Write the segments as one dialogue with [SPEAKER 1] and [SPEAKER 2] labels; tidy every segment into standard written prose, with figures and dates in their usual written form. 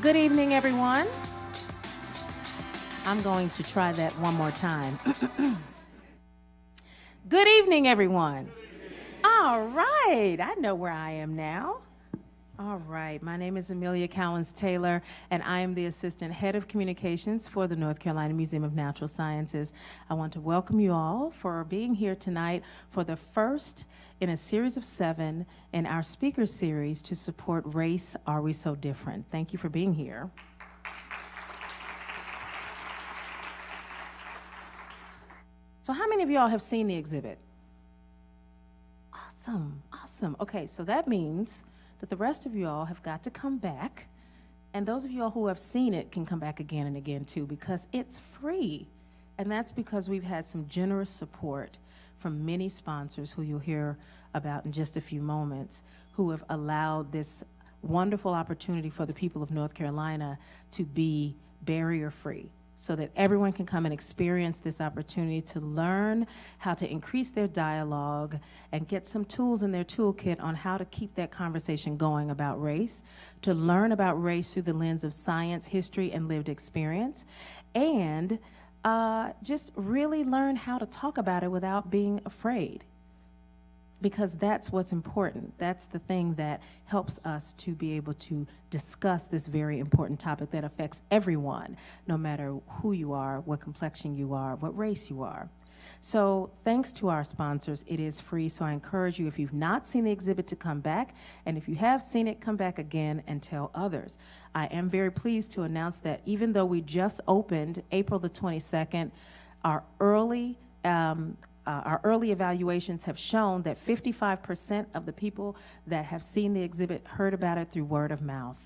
[SPEAKER 1] Good evening, everyone. I'm going to try that one more time. Good evening, everyone. All right, I know where I am now. All right, my name is Amelia Cowens Taylor, and I am the Assistant Head of Communications for the North Carolina Museum of Natural Sciences. I want to welcome you all for being here tonight for the first in a series of 7 in our speaker series to support Race, Are We So Different? Thank you for being here. So how many of y'all have seen the exhibit? Awesome, awesome. Okay, so that means that the rest of you all have got to come back, and those of you all who have seen it can come back again and again too, because it's free. And that's because we've had some generous support from many sponsors who you'll hear about in just a few moments, who have allowed this wonderful opportunity for the people of North Carolina to be barrier-free, so that everyone can come and experience this opportunity to learn how to increase their dialogue and get some tools in their toolkit on how to keep that conversation going about race, to learn about race through the lens of science, history, and lived experience, and just really learn how to talk about it without being afraid. Because that's what's important. That's the thing that helps us to be able to discuss this very important topic that affects everyone, no matter who you are, what complexion you are, what race you are. So thanks to our sponsors, it is free. So I encourage you, if you've not seen the exhibit, to come back. And if you have seen it, come back again and tell others. I am very pleased to announce that even though we just opened April the 22nd, our early evaluations have shown that 55% of the people that have seen the exhibit heard about it through word of mouth,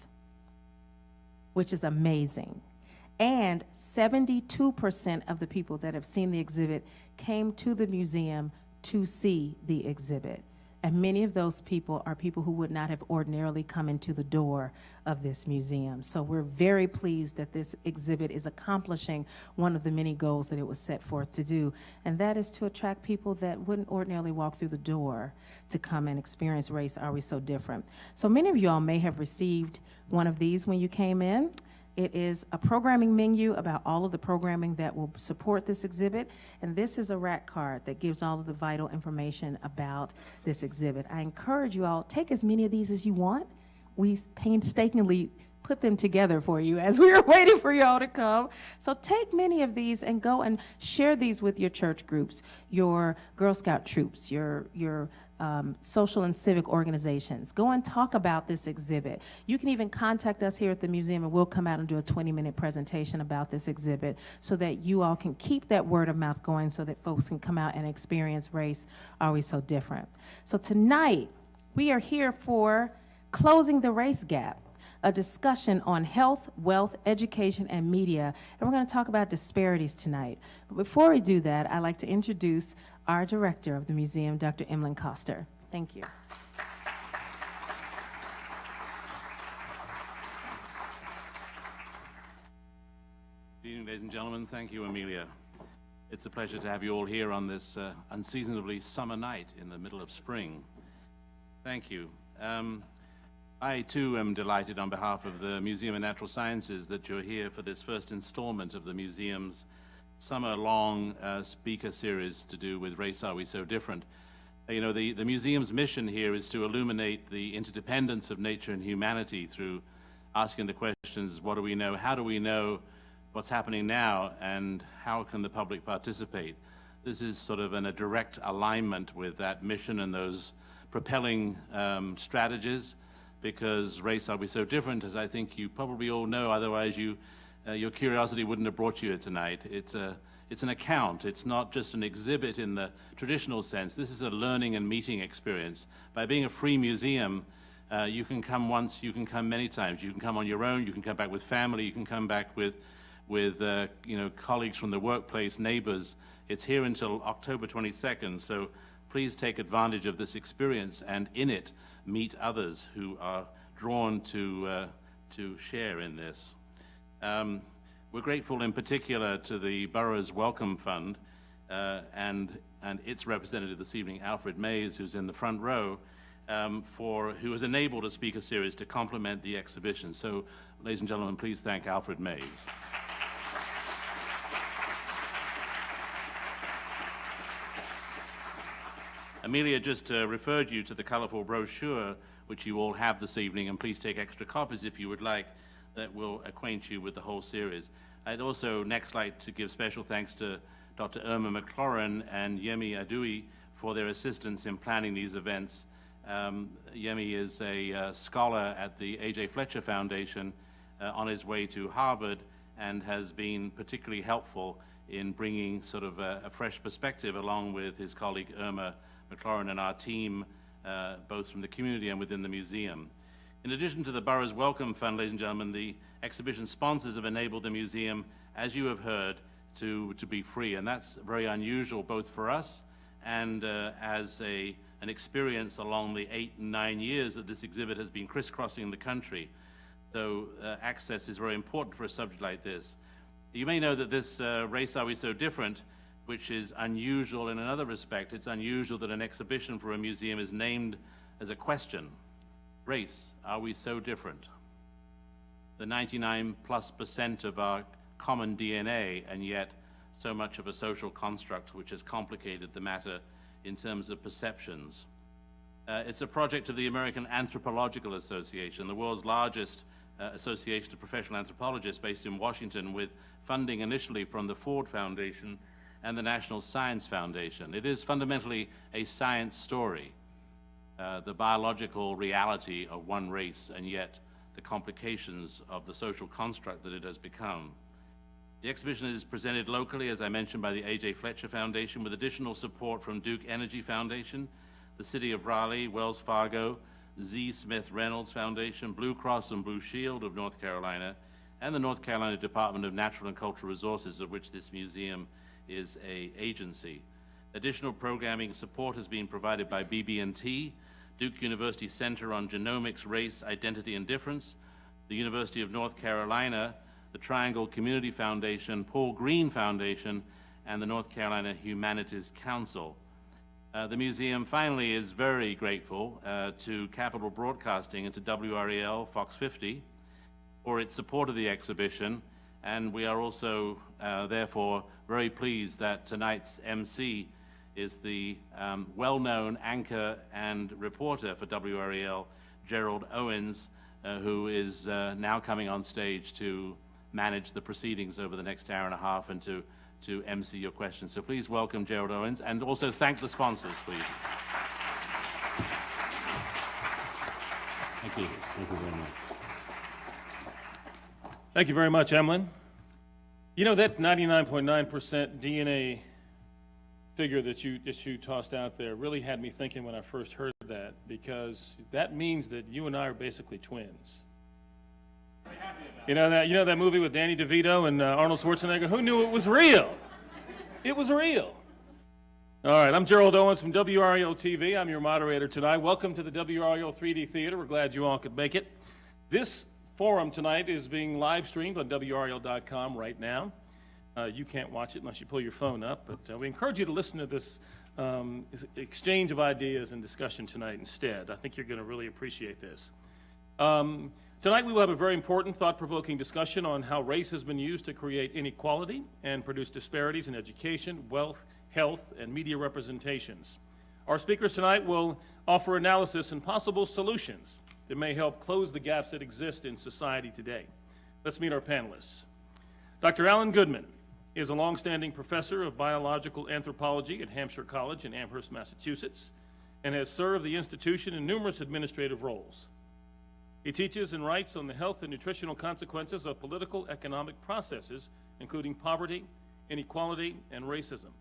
[SPEAKER 1] which is amazing. And 72% of the people that have seen the exhibit came to the museum to see the exhibit. And many of those people are people who would not have ordinarily come into the door of this museum. So we're very pleased that this exhibit is accomplishing one of the many goals that it was set forth to do, and that is to attract people that wouldn't ordinarily walk through the door to come and experience Race, Are We So Different? So many of y'all may have received one of these when you came in. It is a programming menu about all of the programming that will support this exhibit, and this is a rack card that gives all of the vital information about this exhibit. I encourage you all, take as many of these as you want. We painstakingly put them together for you as we were waiting for you all to come. So take many of these and go and share these with your church groups, your Girl Scout troops, your social and civic organizations. Go and talk about this exhibit. You can even contact us here at the museum, and we'll come out and do a 20-minute presentation about this exhibit so that you all can keep that word of mouth going, so that folks can come out and experience Race, Are We So Different? So tonight, we are here for Closing the Race Gap, a discussion on health, wealth, education, and media. And we're going to talk about disparities tonight. But before we do that, I'd like to introduce our director of the museum, Dr. Emlyn Coster. Thank you.
[SPEAKER 2] Good evening, ladies and gentlemen. Thank you, Amelia. It's a pleasure to have you all here on this unseasonably summer night in the middle of spring. Thank you. I, too, am delighted on behalf of the Museum of Natural Sciences that you're here for this first installment of the museum's summer-long speaker series to do with Race, Are We So Different? You know, the museum's mission here is to illuminate the interdependence of nature and humanity through asking the questions, what do we know, how do we know what's happening now, and how can the public participate? This is sort of in a direct alignment with that mission and those propelling strategies, because Race, Are We So Different, as I think you probably all know, otherwise your curiosity wouldn't have brought you here tonight. It's an account. It's not just an exhibit in the traditional sense. This is a learning and meeting experience. By being a free museum, you can come once, you can come many times. You can come on your own, you can come back with family, you can come back with colleagues from the workplace, neighbors. It's here until October 22nd, so please take advantage of this experience, and in it, meet others who are drawn to share in this. We're grateful in particular to the Borough's Welcome Fund and its representative this evening, Alfred Mays, who's in the front row, who has enabled a speaker series to complement the exhibition. So Ladies and gentlemen, please thank Alfred Mays. Amelia just referred you to the colorful brochure which you all have this evening, and please take extra copies if you would like, that will acquaint you with the whole series. I'd also next like to give special thanks to Dr. Irma McLaurin and Yemi Adui for their assistance in planning these events. Yemi is a scholar at the A.J. Fletcher Foundation on his way to Harvard, and has been particularly helpful in bringing sort of a fresh perspective along with his colleague Irma McLaurin and our team, both from the community and within the museum. In addition to the Borough's Welcome Fund, ladies and gentlemen, the exhibition sponsors have enabled the museum, as you have heard, to be free, and that's very unusual both for us and as an experience along the 8 and 9 years that this exhibit has been crisscrossing the country. So access is very important for a subject like this. You may know that this Race Are We So Different, which is unusual in another respect. It's unusual that an exhibition for a museum is named as a question. Race, are we so different? The 99+% of our common DNA, and yet so much of a social construct which has complicated the matter in terms of perceptions. It's a project of the American Anthropological Association, the world's largest association of professional anthropologists based in Washington, with funding initially from the Ford Foundation and the National Science Foundation. It is fundamentally a science story, the biological reality of one race, and yet the complications of the social construct that it has become. The exhibition is presented locally, as I mentioned, by the A.J. Fletcher Foundation, with additional support from Duke Energy Foundation, the City of Raleigh, Wells Fargo, Z. Smith Reynolds Foundation, Blue Cross and Blue Shield of North Carolina, and the North Carolina Department of Natural and Cultural Resources, of which this museum is an agency. Additional programming support has been provided by BB&T, Duke University Center on Genomics, Race, Identity, and Difference, the University of North Carolina, the Triangle Community Foundation, Paul Green Foundation, and the North Carolina Humanities Council. The museum finally is very grateful to Capital Broadcasting and to WREL Fox 50 for its support of the exhibition, and we are also therefore very pleased that tonight's MC is the well-known anchor and reporter for WREL, Gerald Owens, who is now coming on stage to manage the proceedings over the next hour and a half and to MC your questions. So please welcome Gerald Owens, and also thank the sponsors, please.
[SPEAKER 3] Thank you. Thank you very much.
[SPEAKER 4] Thank you very much, Emlyn. You know, that 99.9% DNA figure that you tossed out there really had me thinking when I first heard that, because that means that you and I are basically twins. You know that movie with Danny DeVito and Arnold Schwarzenegger? Who knew it was real? It was real. All right, I'm Gerald Owens from WREL TV. I'm your moderator tonight. Welcome to the WREL 3D Theater. We're glad you all could make it. This forum tonight is being live streamed on WREL.com right now. You can't watch it unless you pull your phone up, but we encourage you to listen to this exchange of ideas and discussion tonight instead. I think you're going to really appreciate this. Tonight we will have a very important, thought-provoking discussion on how race has been used to create inequality and produce disparities in education, wealth, health, and media representations. Our speakers tonight will offer analysis and possible solutions that may help close the gaps that exist in society today. Let's meet our panelists. Dr. Alan Goodman is a longstanding professor of biological anthropology at Hampshire College in Amherst, Massachusetts, and has served the institution in numerous administrative roles. He teaches and writes on the health and nutritional consequences of political economic processes, including poverty, inequality, and racism.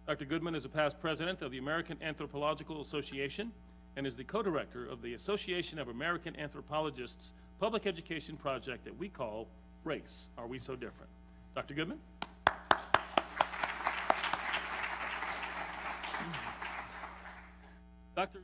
[SPEAKER 4] Dr. Goodman is a past president of the American Anthropological Association and is the co-director of the Association of American Anthropologists public education project that we call Race, Are We So Different? Dr. Goodman? Dr.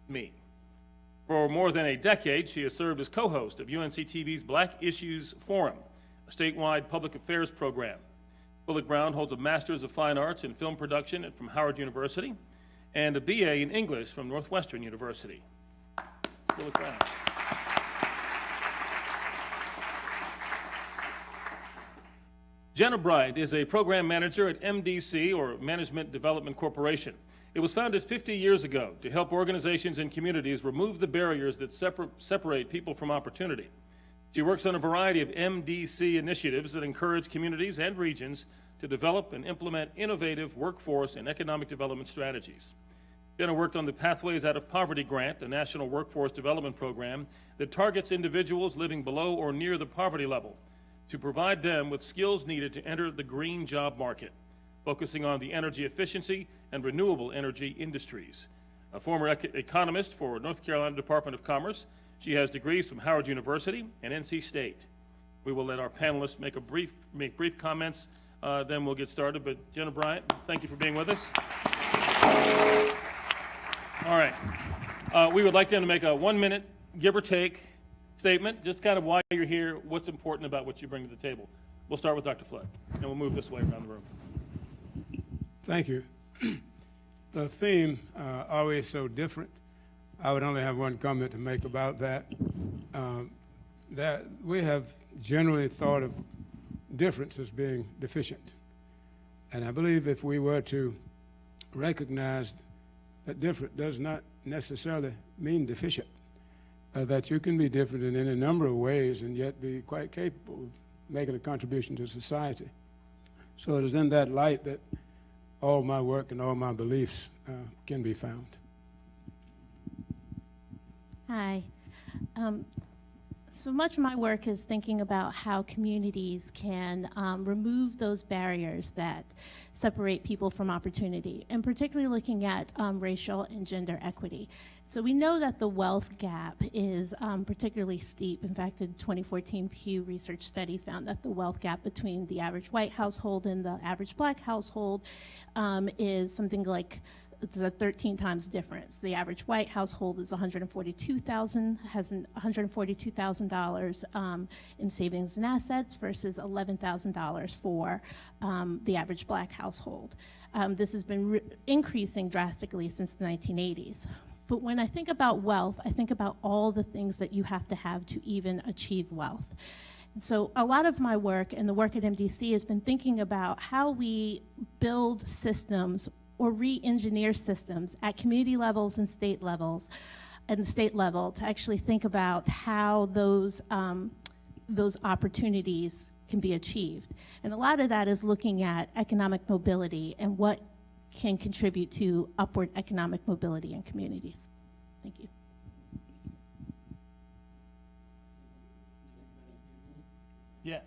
[SPEAKER 4] Me. For more than a decade, she has served as co-host of UNC TV's Black Issues Forum, a statewide public affairs program. Bullock Brown holds a Master's of Fine Arts in Film Production from Howard University and a BA in English from Northwestern University. Bullock Brown. Jenna Bright is a program manager at MDC, or Management Development Corporation. It was founded 50 years ago to help organizations and communities remove the barriers that separate people from opportunity. She works on a variety of MDC initiatives that encourage communities and regions to develop and implement innovative workforce and economic development strategies. Jenna worked on the Pathways Out of Poverty Grant, a national workforce development program that targets individuals living below or near the poverty level to provide them with skills needed to enter the green job market, focusing on the energy efficiency and renewable energy industries. A former economist for North Carolina Department of Commerce, she has degrees from Howard University and NC State. We will let our panelists make brief comments, then we'll get started. But Jenna Bryant, thank you for being with us. All right. We would like them to make a 1 minute, give or take, statement, just kind of why you're here, what's important about what you bring to the table. We'll start with Dr. Flood, and we'll move this way around the room.
[SPEAKER 3] Thank you. The theme, always so different. I would only have one comment to make about that. That we have generally thought of difference as being deficient. And I believe if we were to recognize that different does not necessarily mean deficient, that you can be different in any number of ways and yet be quite capable of making a contribution to society. So it is in that light that all my work and all my beliefs can be found.
[SPEAKER 5] Hi. So much of my work is thinking about how communities can remove those barriers that separate people from opportunity, and particularly looking at racial and gender equity. So we know that the wealth gap is particularly steep. In fact, a 2014 Pew Research study found that the wealth gap between the average white household and the average black household is something like, it's a 13 times difference. The average white household is has $142,000 in savings and assets versus $11,000 for the average black household. This has been increasing drastically since the 1980s. But when I think about wealth, I think about all the things that you have to even achieve wealth. And so a lot of my work and the work at MDC has been thinking about how we build systems or re-engineer systems at community levels and state levels, and the state level, to actually think about how those opportunities can be achieved. And a lot of that is looking at economic mobility and what can contribute to upward economic mobility in communities. Thank you.
[SPEAKER 4] Yes.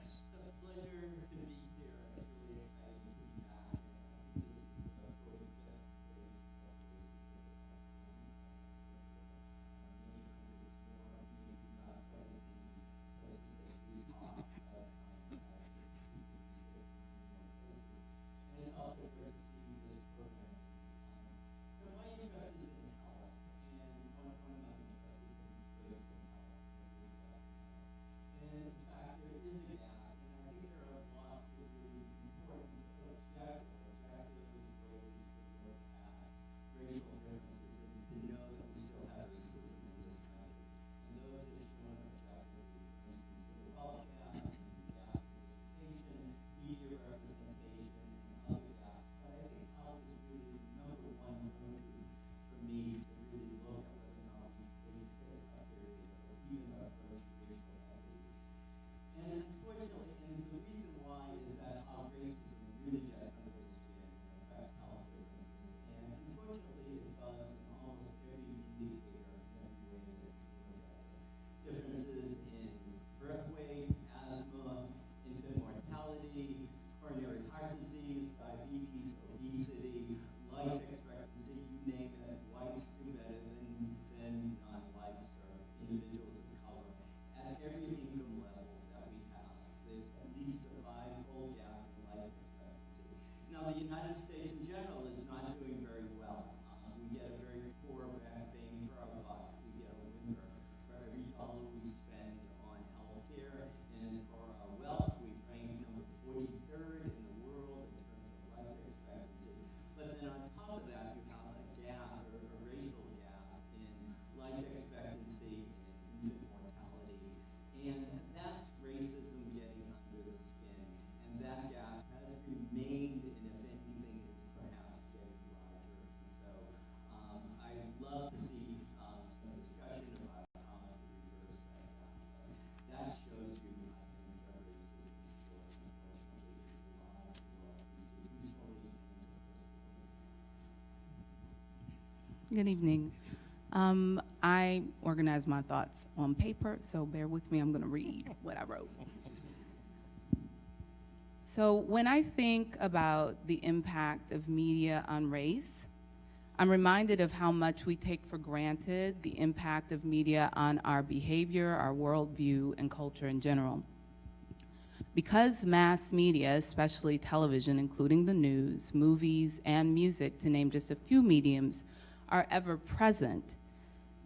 [SPEAKER 6] Good evening. I organize my thoughts on paper, so bear with me. I'm going to read what I wrote. So when I think about the impact of media on race, I'm reminded of how much we take for granted the impact of media on our behavior, our worldview, and culture in general. Because mass media, especially television, including the news, movies, and music, to name just a few mediums, are ever present,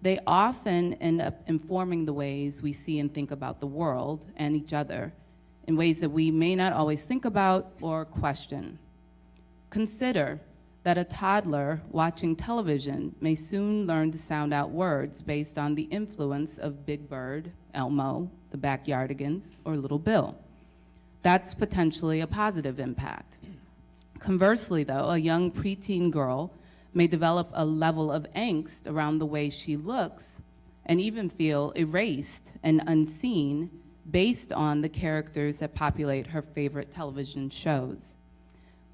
[SPEAKER 6] they often end up informing the ways we see and think about the world and each other in ways that we may not always think about or question. Consider that a toddler watching television may soon learn to sound out words based on the influence of Big Bird, Elmo, the Backyardigans, or Little Bill. That's potentially a positive impact. Conversely, though, a young preteen girl may develop a level of angst around the way she looks and even feel erased and unseen based on the characters that populate her favorite television shows.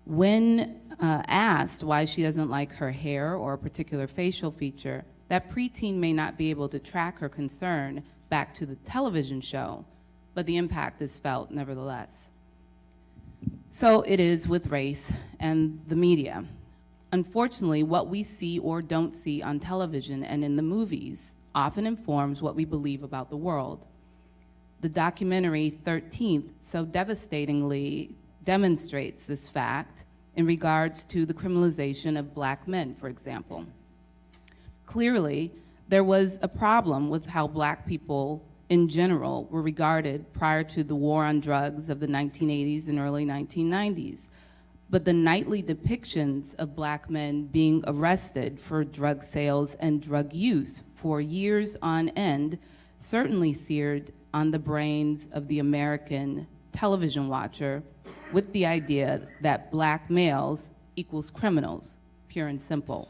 [SPEAKER 6] When asked why she doesn't like her hair or a particular facial feature, that preteen may not be able to track her concern back to the television show, but the impact is felt nevertheless. So it is with race and the media. Unfortunately, what we see or don't see on television and in the movies often informs what we believe about the world. The documentary 13th so devastatingly demonstrates this fact in regards to the criminalization of Black men, for example. Clearly, there was a problem with how Black people in general were regarded prior to the war on drugs of the 1980s and early 1990s. But the nightly depictions of Black men being arrested for drug sales and drug use for years on end certainly seared on the brains of the American television watcher with the idea that Black males equals criminals, pure and simple.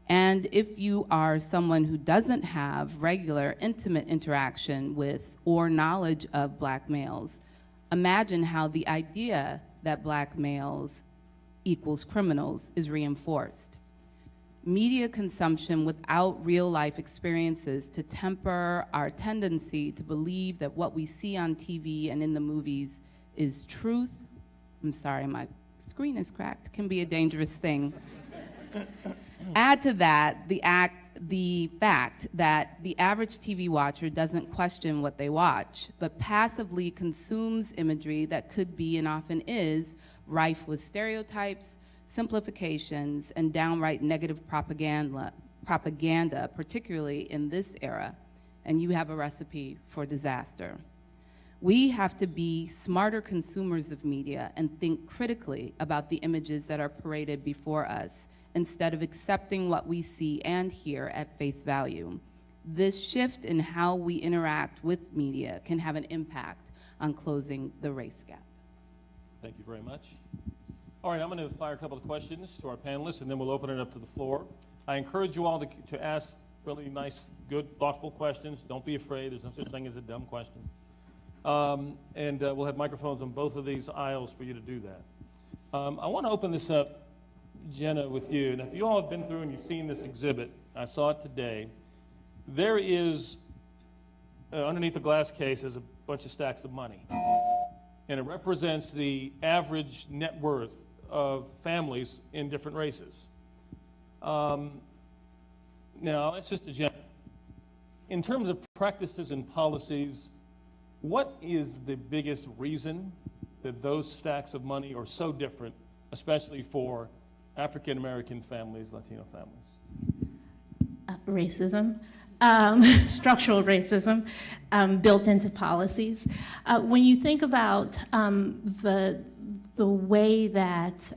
[SPEAKER 6] And if you are someone who doesn't have regular intimate interaction with or knowledge of Black males, imagine how the idea that Black males equals criminals is reinforced. Media consumption without real life experiences to temper our tendency to believe that what we see on TV and in the movies is truth. I'm sorry, my screen is cracked, can be a dangerous thing. Add to that the fact that the average TV watcher doesn't question what they watch, but passively consumes imagery that could be and often is rife with stereotypes, simplifications, and downright negative propaganda, particularly in this era, and you have a recipe for disaster. We have to be smarter consumers of media and think critically about the images that are paraded before us, instead of accepting what we see and hear at face value. This shift in how we interact with media can have an impact on closing the race gap.
[SPEAKER 4] Thank you very much. All right, I'm going to fire a couple of questions to our panelists, and then we'll open it up to the floor. I encourage you all to ask really nice, good, thoughtful questions. Don't be afraid. There's no such thing as a dumb question. We'll have microphones on both of these aisles for you to do that. I want to open this up, Jenna, with you. And if you all have been through and you've seen this exhibit, I saw it today, there is, underneath the glass case, is a bunch of stacks of money. And it represents the average net worth of families in different races. Now, that's just a general. In terms of practices and policies, what is the biggest reason that those stacks of money are so different, especially for African American families, Latino families?
[SPEAKER 5] Racism, structural racism built into policies. When you think about the way that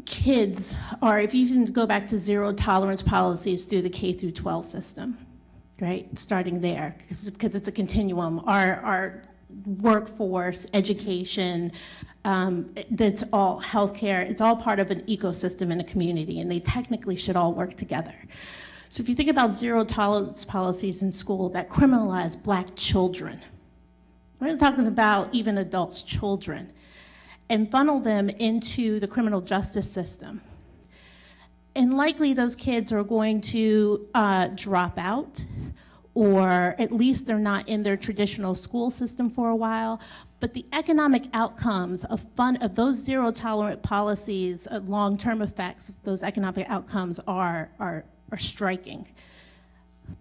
[SPEAKER 5] kids are, if you even go back to zero tolerance policies through the K through 12 system, right? Starting there, because it's a continuum. Our workforce, education, that's all healthcare, it's all part of an ecosystem in a community, and they technically should all work together. So if you think about zero tolerance policies in school that criminalize Black children, we're not talking about even adults, children, and funnel them into the criminal justice system, And likely those kids are going to drop out, or at least they're not in their traditional school system for a while. But the economic outcomes of those zero tolerant policies, long-term effects of those economic outcomes are striking.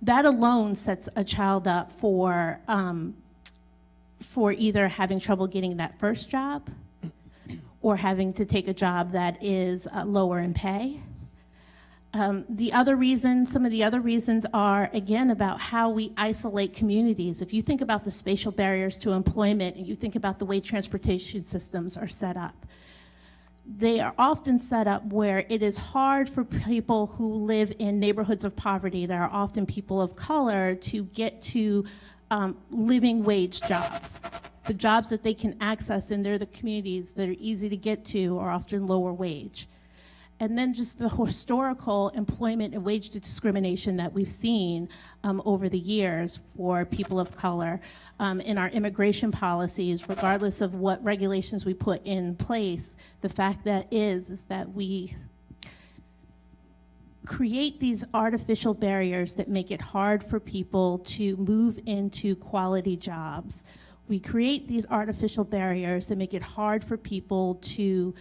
[SPEAKER 5] That alone sets a child up for either having trouble getting that first job or having to take a job that is lower in pay. Some of the other reasons are, again, about how we isolate communities. If you think about the spatial barriers to employment and you think about the way transportation systems are set up, they are often set up where it is hard for people who live in neighborhoods of poverty that are often people of color to get to living wage jobs. The jobs that they can access in the communities that are easy to get to are often lower wage. And then just the historical employment and wage discrimination that we've seen over the years for people of color in our immigration policies, regardless of what regulations we put in place. The fact that is that we create these artificial barriers that make it hard for people to move into quality jobs. We create these artificial barriers that make it hard for people to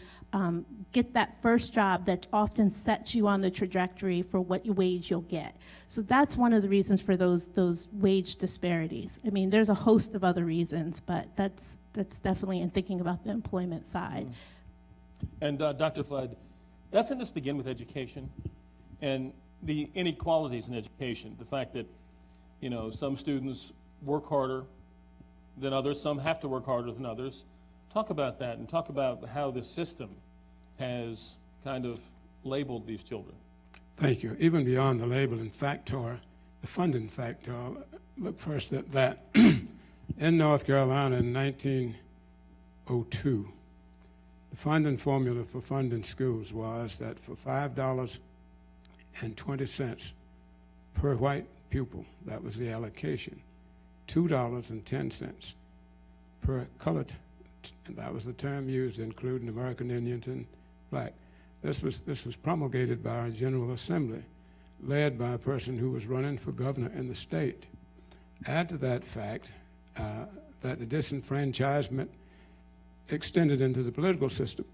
[SPEAKER 5] get that first job that often sets you on the trajectory for what wage you'll get. So that's one of the reasons for those wage disparities. I mean, there's a host of other reasons, but that's definitely in thinking about the employment side.
[SPEAKER 4] And Dr. Flood, doesn't this begin with education and the inequalities in education? The fact that, you know, some students work harder than others, some have to work harder than others. Talk about that and talk about how the system has kind of labeled these children.
[SPEAKER 3] Thank you. Even beyond the labeling factor, the funding factor, look first at that. In North Carolina in 1902, the funding formula for funding schools was that for $5.20 per white pupil, that was the allocation, $2.10 per colored, that was the term used, including American Indians and black. This was promulgated by our General Assembly, led by a person who was running for governor in the state. Add to that fact that the disenfranchisement extended into the political system,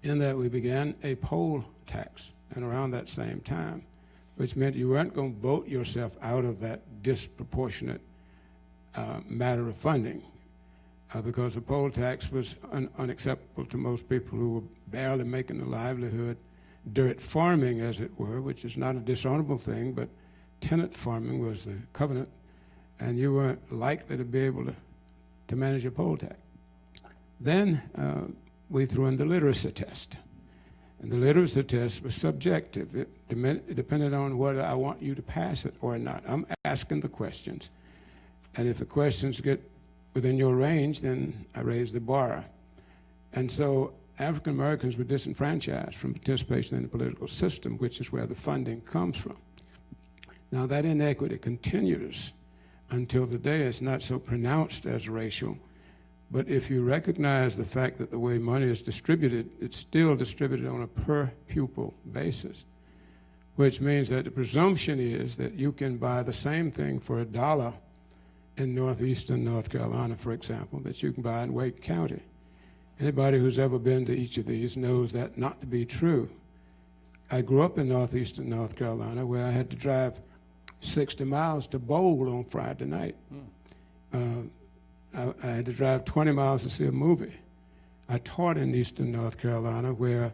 [SPEAKER 3] in that we began a poll tax, and around that same time, which meant you weren't going to vote yourself out of that disproportionate matter of funding, because the poll tax was unacceptable to most people who were barely making a livelihood, dirt farming, as it were, which is not a dishonorable thing, but tenant farming was the covenant, and you weren't likely to be able to manage a poll tax. Then we threw in the literacy test. And the literacy test was subjective. It depended on whether I want you to pass it or not. I'm asking the questions. And if the questions get within your range, then I raise the bar. And so African Americans were disenfranchised from participation in the political system, which is where the funding comes from. Now that inequity continues until today. It's not so pronounced as racial, but if you recognize the fact that the way money is distributed, it's still distributed on a per pupil basis, which means that the presumption is that you can buy the same thing for $1 in northeastern North Carolina, for example, that you can buy in Wake County. Anybody who's ever been to each of these knows that not to be true. I grew up in northeastern North Carolina, where I had to drive 60 miles to bowl on Friday night. I had to drive 20 miles to see a movie. I taught in eastern North Carolina, where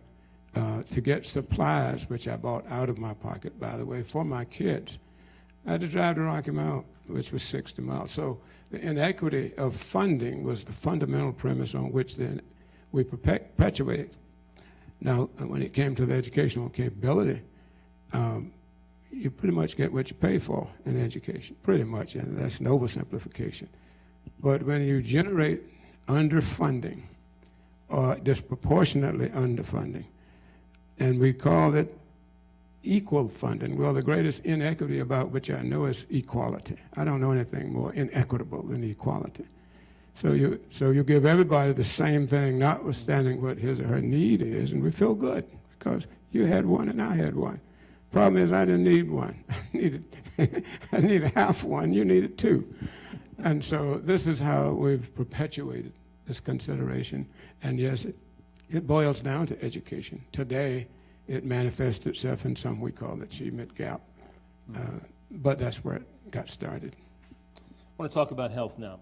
[SPEAKER 3] to get supplies, which I bought out of my pocket, by the way, for my kids, I had to drive to Rocky Mount, which was 60 miles. So the inequity of funding was the fundamental premise on which then we perpetuate. Now, when it came to the educational capability, you pretty much get what you pay for in education, pretty much, and that's an oversimplification. But when you generate underfunding or disproportionately underfunding, and we call it equal funding, well, the greatest inequity about which I know is equality. I don't know anything more inequitable than equality. So you give everybody the same thing, notwithstanding what his or her need is, and we feel good because You had one and I had one. Problem is I didn't need one. I needed half one, you needed two. And so this is how we've perpetuated this consideration. And yes, it boils down to education. Today, it manifests itself in some we call achievement gap. But that's where it got started.
[SPEAKER 4] I want to talk about health now.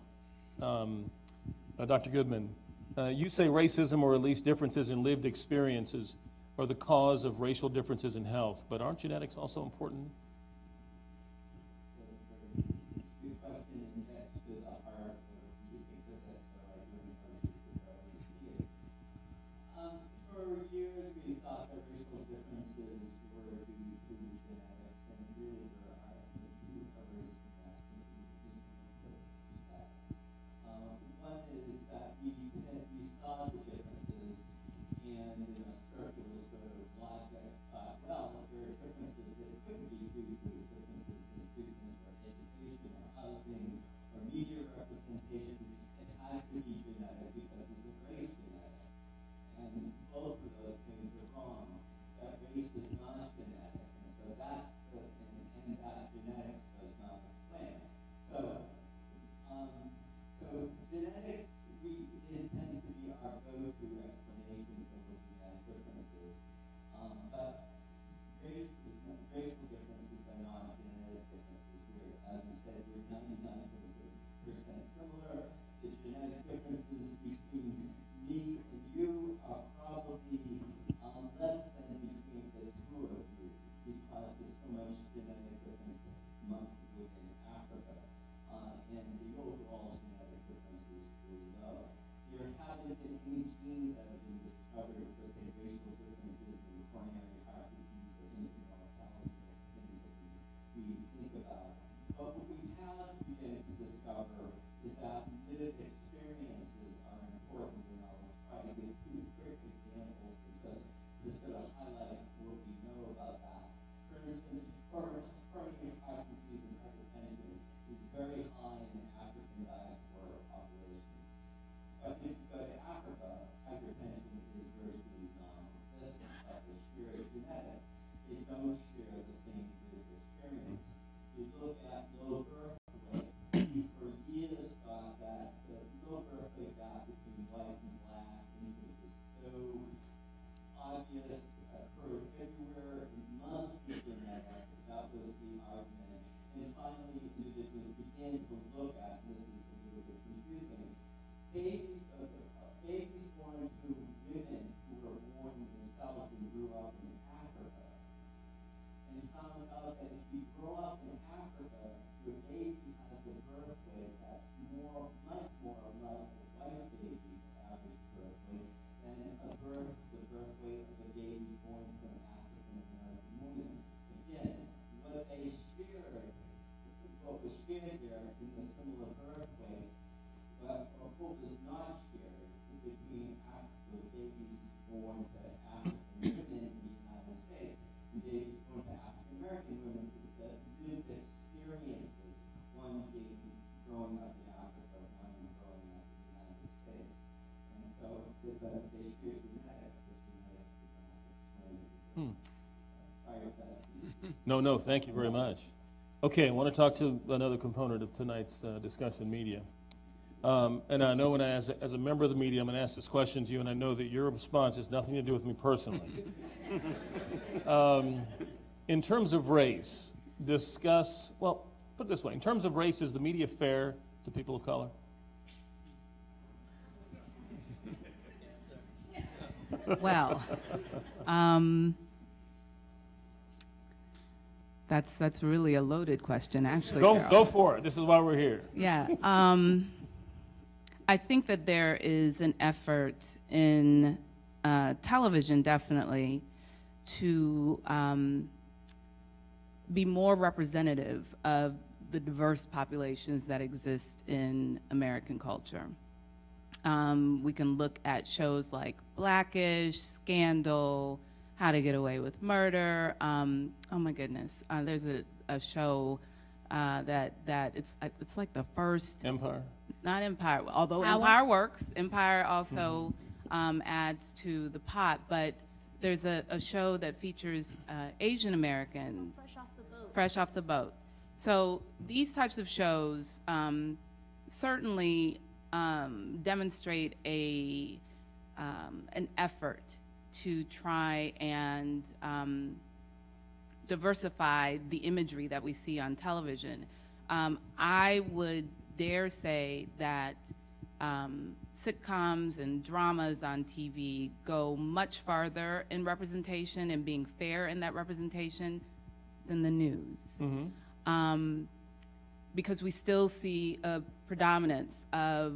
[SPEAKER 4] Dr. Goodman, you say racism, or at least differences in lived experiences, are the cause of racial differences in health, but aren't genetics also important?
[SPEAKER 7] For years, we thought that racial differences were due to genetics, and really there are two others that one is that we saw the differences, and in a circular sort of logic, well, there are differences that it couldn't be due to differences in treatment or education or housing or media representation. It has to be genetic because it's a race genetic. And both of those things are wrong. That race is not genetic, and so that's and that genetics does not explain. So genetics, it tends to be our go-to explanation for looking at differences. But racial differences are not genetic differences. As we said, we're 99% similar. The genetic differences between me and you are probably less than between the two of you, because there's so much genetic difference within Africa, and the overall genetic difference is really low. There haven't been any genes that have been discovered for, say, racial differences in coronary heart disease or infant mortality, or things that we think about. But what we have begun to discover is that lived experiences are important, and I'll try to give two quick examples to sort of highlight what we know about that. For instance, coronary heart disease and hypertension is very high in African diaspora populations. But if you go to Africa, hypertension is virtually non-existent. But the sheer genetics, they don't share the same lived experience. You look at low birth weight, we for years thought that the low birth weight gap between white and black infants is so obvious, occurred everywhere, it must be genetic. That was the argument. And finally, individuals began to look at, and this is a little bit confusing, babies born to women who were born in the South and grew up in Africa, and found out that if you grow up in Africa, your baby has a birth weight that's much more like a white baby's average birth weight than the birth weight of a baby born to an African American woman. Again, what was shared there in the similar birth weights, but what was not shared between the babies born to African women in the United States and babies born to African American women is that lived experiences, one being growing up in Africa, one growing up in the United States. And so they share genetics, but genetics does not explain it. Sorry if that's
[SPEAKER 4] No, thank you very much. Okay, I want to talk to another component of tonight's discussion, media. And I know when as a member of the media, I'm going to ask this question to you, and I know that your response has nothing to do with me personally. In terms of race, put it this way, in terms of race, is the media fair to people of color?
[SPEAKER 6] Well, that's really a loaded question, actually.
[SPEAKER 4] Go for it. This is why we're here.
[SPEAKER 6] Yeah. I think that there is an effort in television, definitely, to be more representative of the diverse populations that exist in American culture. We can look at shows like Blackish, Scandal, How to Get Away with Murder. Oh my goodness, there's a show that it's like the first.
[SPEAKER 4] Empire?
[SPEAKER 6] Not Empire, although
[SPEAKER 5] Power?
[SPEAKER 6] Empire works. Empire also adds to the pot, but there's a show that features Asian Americans. Fresh Off the Boat. So these types of shows certainly demonstrate an effort to try and diversify the imagery that we see on television. I would dare say that sitcoms and dramas on TV go much farther in representation and being fair in that representation than the news. Because we still see a predominance of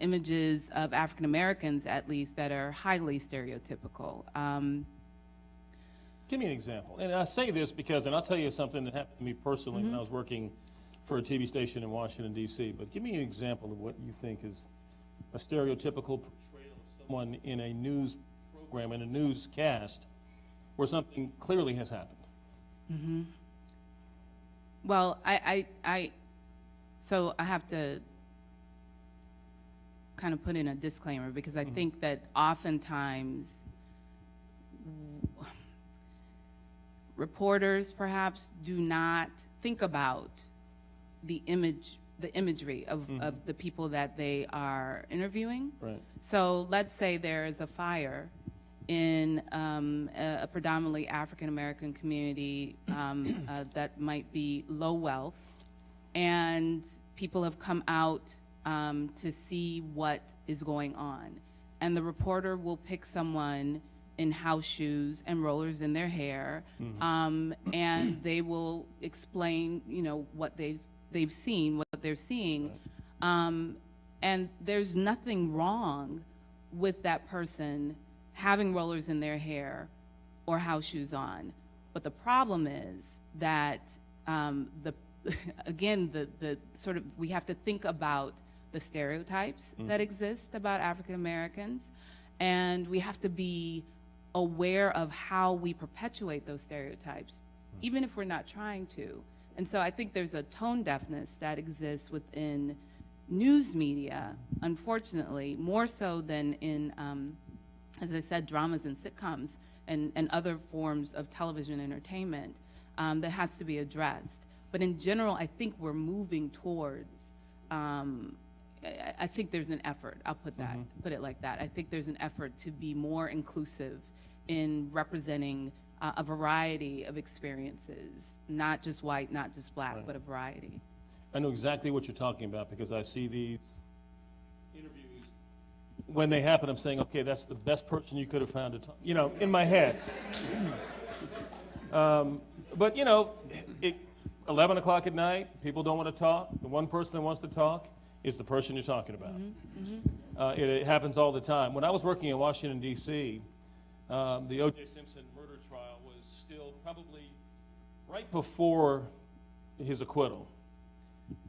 [SPEAKER 6] images of African Americans, at least, that are highly stereotypical.
[SPEAKER 4] Give me an example. And I say this because, and I'll tell you something that happened to me personally when I was working for a TV station in Washington, D.C., but give me an example of what you think is a stereotypical portrayal of someone in a news program, in a newscast, where something clearly has happened.
[SPEAKER 6] Well, so I have to kind of put in a disclaimer, because I think that oftentimes reporters perhaps do not think about the imagery of the people that they are interviewing.
[SPEAKER 4] Right.
[SPEAKER 6] So let's say there is a fire in a predominantly African American community that might be low wealth, and people have come out to see what is going on. And the reporter will pick someone in house shoes and rollers in their hair, and they will explain, what they've seen, what they're seeing. And there's nothing wrong with that person having rollers in their hair or house shoes on. But the problem is that again, the sort of, we have to think about the stereotypes that exist about African Americans, and we have to be aware of how we perpetuate those stereotypes, even if we're not trying to. And so I think there's a tone deafness that exists within news media, unfortunately, more so than in, as I said, dramas and sitcoms and other forms of television entertainment, that has to be addressed. But in general, I think we're moving towards, I think there's an effort, I'll put it like that. I think there's an effort to be more inclusive in representing a variety of experiences, not just white, not just black, but a variety.
[SPEAKER 4] I know exactly what you're talking about, because I see these interviews. When they happen, I'm saying, okay, that's the best person you could have found to talk, in my head. But, 11 o'clock at night, people don't want to talk. The one person that wants to talk is the person you're talking about. It happens all the time. When I was working in Washington, D.C., the O.J. Simpson murder trial was still probably right before his acquittal.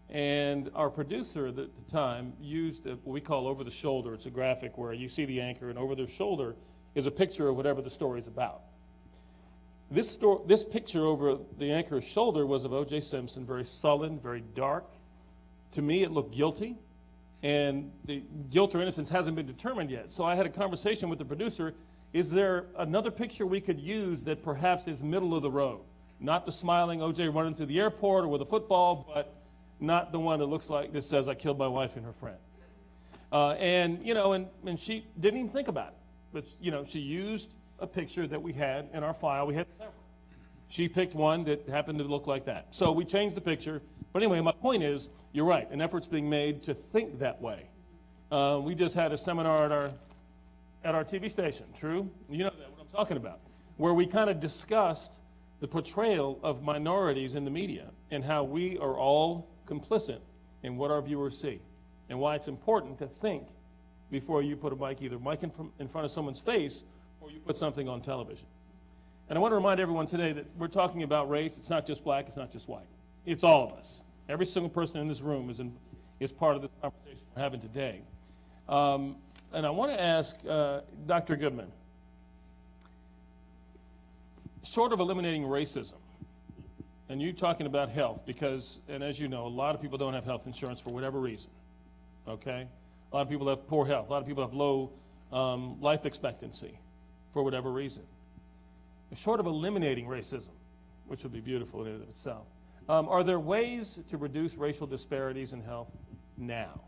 [SPEAKER 4] And our producer at the time used what we call over the shoulder. It's a graphic where you see the anchor, and over their shoulder is a picture of whatever the story is about. This picture over the anchor's shoulder was of O.J. Simpson, very sullen, very dark. To me, it looked guilty, and the guilt or innocence hasn't been determined yet. So I had a conversation with the producer. Is there another picture we could use that perhaps is middle of the road? Not the smiling O.J. running through the airport or with a football, but not the one that looks like, that says, I killed my wife and her friend. And she didn't even think about it. But, she used a picture that we had in our file. We had several. She picked one that happened to look like that. So we changed the picture. But anyway, my point is, you're right, an effort's being made to think that way. We just had a seminar at our TV station, true? You know that, what I'm talking about, where we kind of discussed the portrayal of minorities in the media and how we are all complicit in what our viewers see, and why it's important to think before you put either a mic in front of someone's face or you put something on television. And I want to remind everyone today that we're talking about race. It's not just black, it's not just white. It's all of us. Every single person in this room is part of this conversation we're having today. And I want to ask Dr. Goodman, short of eliminating racism, and you talking about health, because, and as you know, a lot of people don't have health insurance for whatever reason, okay? A lot of people have poor health. A lot of people have low life expectancy. for whatever reason. Short of eliminating racism, which would be beautiful in and of itself, are there ways to reduce racial disparities in health now?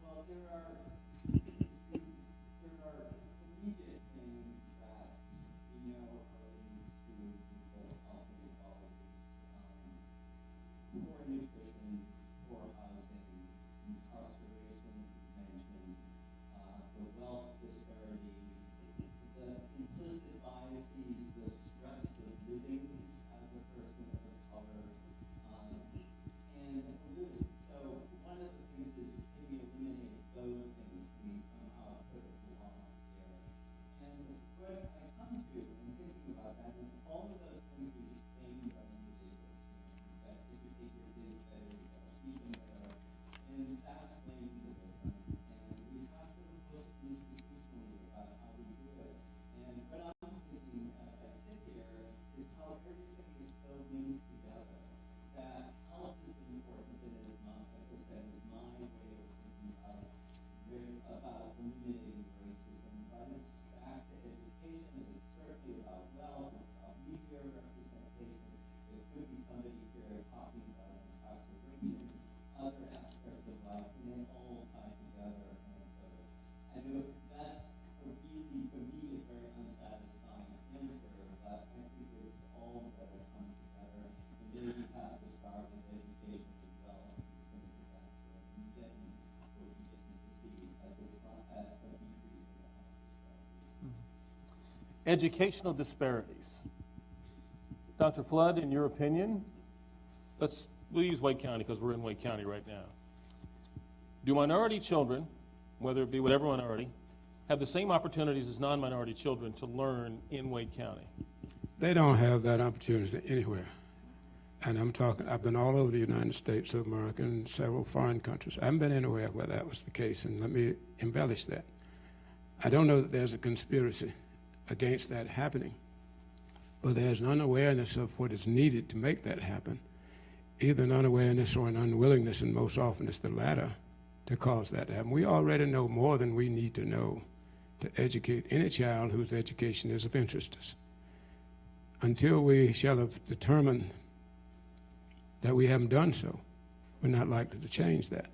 [SPEAKER 7] Well, there are immediate things that we know are linked to people's health inequalities. Poor nutrition, poor housing, incarceration is mentioned, the wealth disparity, the implicit biases, the stress of living as a person of color, and so one of the things is, can we eliminate those things? Can we somehow put it along there? And what I come to in thinking about that is all of those things we claim are individuals, that educated is better, even better, and that's claiming the different. And we have to look institutionally about how we do it. And what I'm thinking as I sit here is how everything is so linked together, that health is important and it is not, as I said, is my way of thinking about eliminating racism, but it's back to education, it's certainly about wealth, it's about media representation, there could be somebody here talking about incarceration, other aspects of life, and they all tie together, and so I know that's a really, for me, a very unsatisfying answer, but I think it's all that will come together, and maybe have to start with education as well, in terms of that, so and then we'll be getting to see a decrease in the health disparity.
[SPEAKER 4] Educational disparities. Dr. Flood, in your opinion, we'll use Wake County because we're in Wake County right now. Do minority children, whether it be whatever minority, have the same opportunities as non-minority children to learn in Wake County?
[SPEAKER 3] They don't have that opportunity anywhere. And I've been all over the United States of America and several foreign countries. I haven't been anywhere where that was the case, and let me embellish that. I don't know that there's a conspiracy against that happening, but there's an unawareness of what is needed to make that happen, either an unawareness or an unwillingness, and most often it's the latter, to cause that to happen. We already know more than we need to know to educate any child whose education is of interest to us. Until we shall have determined that we haven't done so, we're not likely to change that.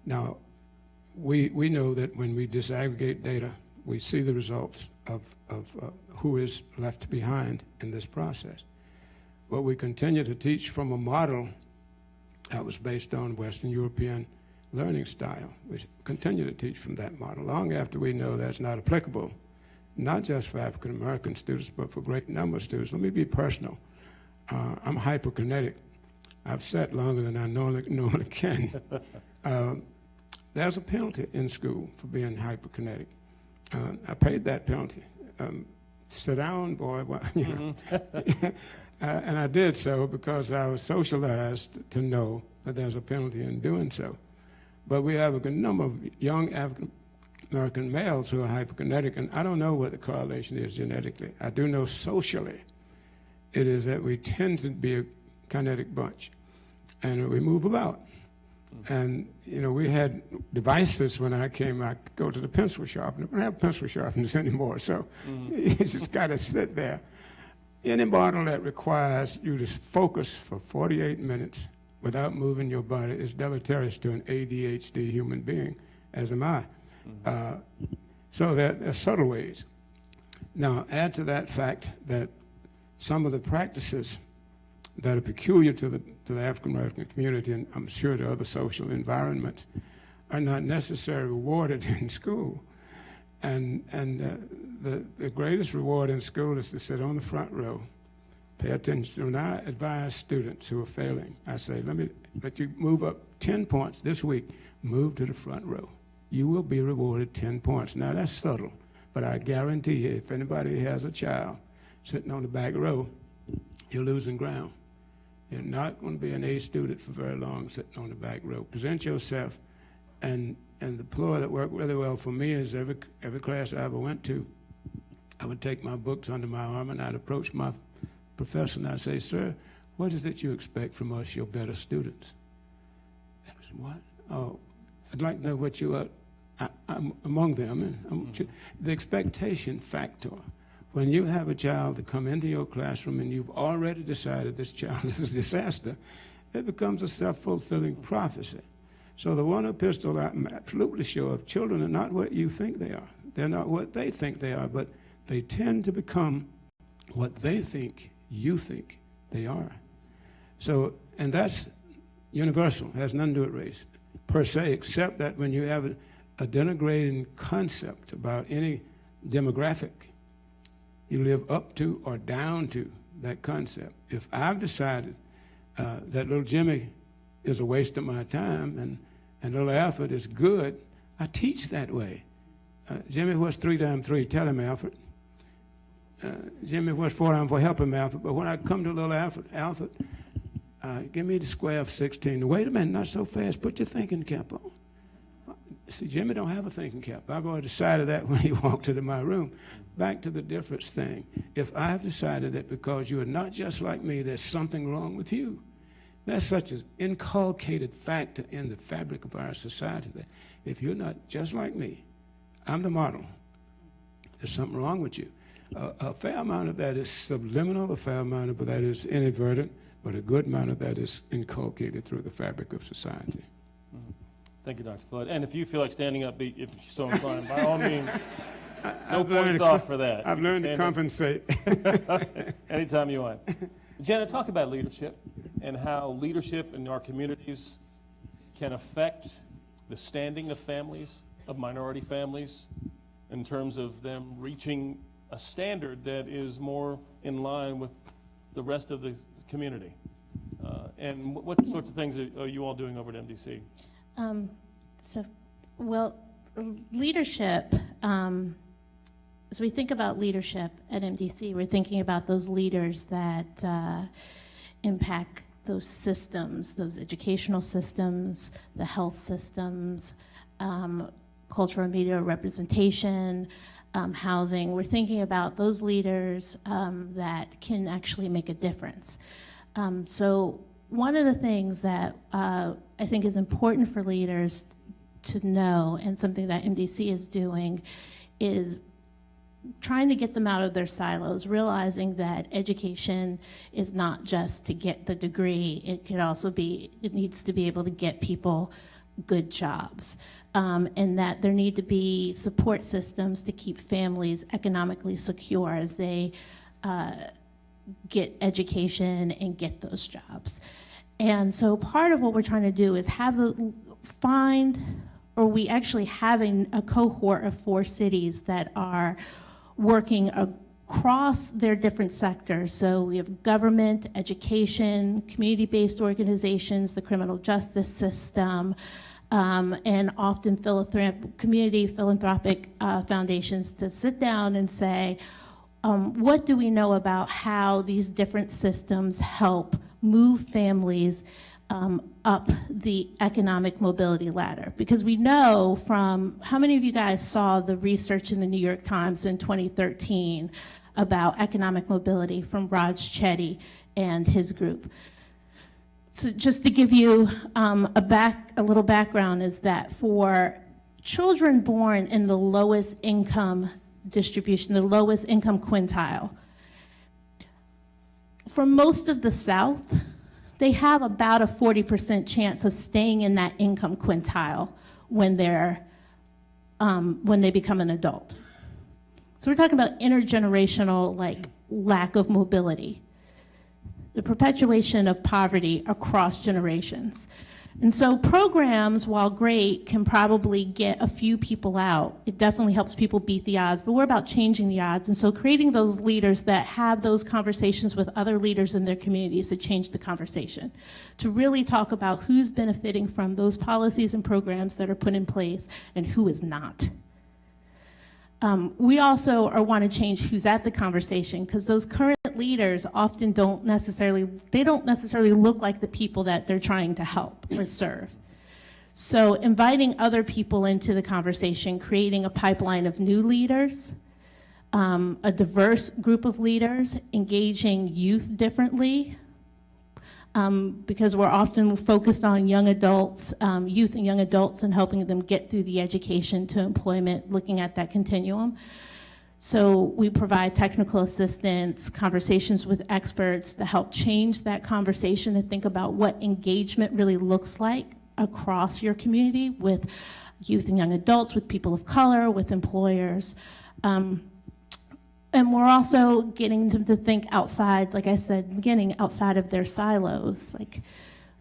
[SPEAKER 3] Now, we know that when we disaggregate data, we see the results of who is left behind in this process. But we continue to teach from a model that was based on Western European learning style. We continue to teach from that model long after we know that's not applicable, not just for African American students, but for a great number of students. Let me be personal. I'm hyperkinetic. I've sat longer than I normally can. There's a penalty in school for being hyperkinetic. I paid that penalty. Sit down, boy. Well, you know. And I did so because I was socialized to know that there's a penalty in doing so. But we have a good number of young African American males who are hyperkinetic, and I don't know what the correlation is genetically. I do know socially it is that we tend to be a kinetic bunch, and we move about. And, you know, we had devices when I came. I could go to the pencil sharpener. We don't have pencil sharpeners anymore, so you just got to sit there. Any model that requires you to focus for 48 minutes without moving your body is deleterious to an ADHD human being, as am I. So there are subtle ways. Now, add to that fact that some of the practices that are peculiar to the African American community, and I'm sure to other social environments, are not necessarily rewarded in school. And the greatest reward in school is to sit on the front row, pay attention. When I advise students who are failing, I say, let me let you move up 10 points this week, move to the front row. You will be rewarded 10 points. Now that's subtle, but I guarantee you, if anybody has a child sitting on the back row, you're losing ground. You're not going to be an A student for very long sitting on the back row. Present yourself, and the ploy that worked really well for me is every class I ever went to, I would take my books under my arm and I'd approach my professor and I'd say, sir, what is it you expect from us, your better students? What? Oh, I'd like to know what you are. I'm among them, and I want you, the expectation factor. When you have a child to come into your classroom and you've already decided this child is a disaster, it becomes a self-fulfilling prophecy. So the one epistle, I'm absolutely sure of, children are not what you think they are. They're not what they think they are, but they tend to become what they think you think they are. So, and that's universal, has nothing to do with race per se, except that when you have a denigrating concept about any demographic, you live up to or down to that concept. If I've decided that little Jimmy is a waste of my time and little Alfred is good, I teach that way. Jimmy, what's 3 times 3? Tell him, Alfred. Jimmy, what's 4 times 4? Help him, Alfred. But when I come to little Alfred, give me the square of 16. Wait a minute, not so fast. Put your thinking cap on. See, Jimmy don't have a thinking cap. I've already decided that when he walked into my room. Back to the difference thing. If I've decided that because you are not just like me, there's something wrong with you, that's such an inculcated factor in the fabric of our society that if you're not just like me, I'm the model, there's something wrong with you. A fair amount of that is subliminal, a fair amount of that is inadvertent, but a good amount of that is inculcated through the fabric of society.
[SPEAKER 4] Thank you, Dr. Flood. And if you feel like standing up, if you're so inclined, by all means, no
[SPEAKER 3] I've learned
[SPEAKER 4] points
[SPEAKER 3] to
[SPEAKER 4] off for that.
[SPEAKER 3] I've learned to
[SPEAKER 4] Stand up.
[SPEAKER 3] compensate.
[SPEAKER 4] Anytime you want. Janet, talk about leadership and how leadership in our communities can affect the standing of families, of minority families, in terms of them reaching a standard that is more in line with the rest of the community. And what sorts of things are you all doing over at MDC?
[SPEAKER 5] Leadership, as we think about leadership at MDC, we're thinking about those leaders that impact those systems, those educational systems, the health systems, cultural and media representation, housing. We're thinking about those leaders that can actually make a difference. So one of the things that I think is important for leaders to know, and something that MDC is doing, is trying to get them out of their silos, realizing that education is not just to get the degree, it needs to be able to get people good jobs. And that there need to be support systems to keep families economically secure as they get education and get those jobs. And so part of what we're trying to do is we actually having a cohort of 4 cities that are working across their different sectors. So we have government, education, community-based organizations, the criminal justice system, and often community philanthropic foundations to sit down and say, what do we know about how these different systems help move families up the economic mobility ladder? Because we know from, how many of you guys saw the research in the New York Times in 2013 about economic mobility from Raj Chetty and his group? So just to give you a little background, is that for children born in the lowest income distribution, the lowest income quintile, for most of the South, they have about a 40% chance of staying in that income quintile when they become an adult. So we're talking about intergenerational lack of mobility, the perpetuation of poverty across generations. And so programs, while great, can probably get a few people out. It definitely helps people beat the odds, but we're about changing the odds. And so creating those leaders that have those conversations with other leaders in their communities to change the conversation, to really talk about who's benefiting from those policies and programs that are put in place and who is not. We also want to change who's at the conversation, because those current leaders often don't necessarily look like the people that they're trying to help or serve. So inviting other people into the conversation, creating a pipeline of new leaders, a diverse group of leaders, engaging youth differently, because we're often focused on young adults, youth and young adults, and helping them get through the education to employment, looking at that continuum. So we provide technical assistance, conversations with experts to help change that conversation and think about what engagement really looks like across your community with youth and young adults, with people of color, with employers. And we're also getting them to think outside, like I said, in the beginning, outside of their silos, like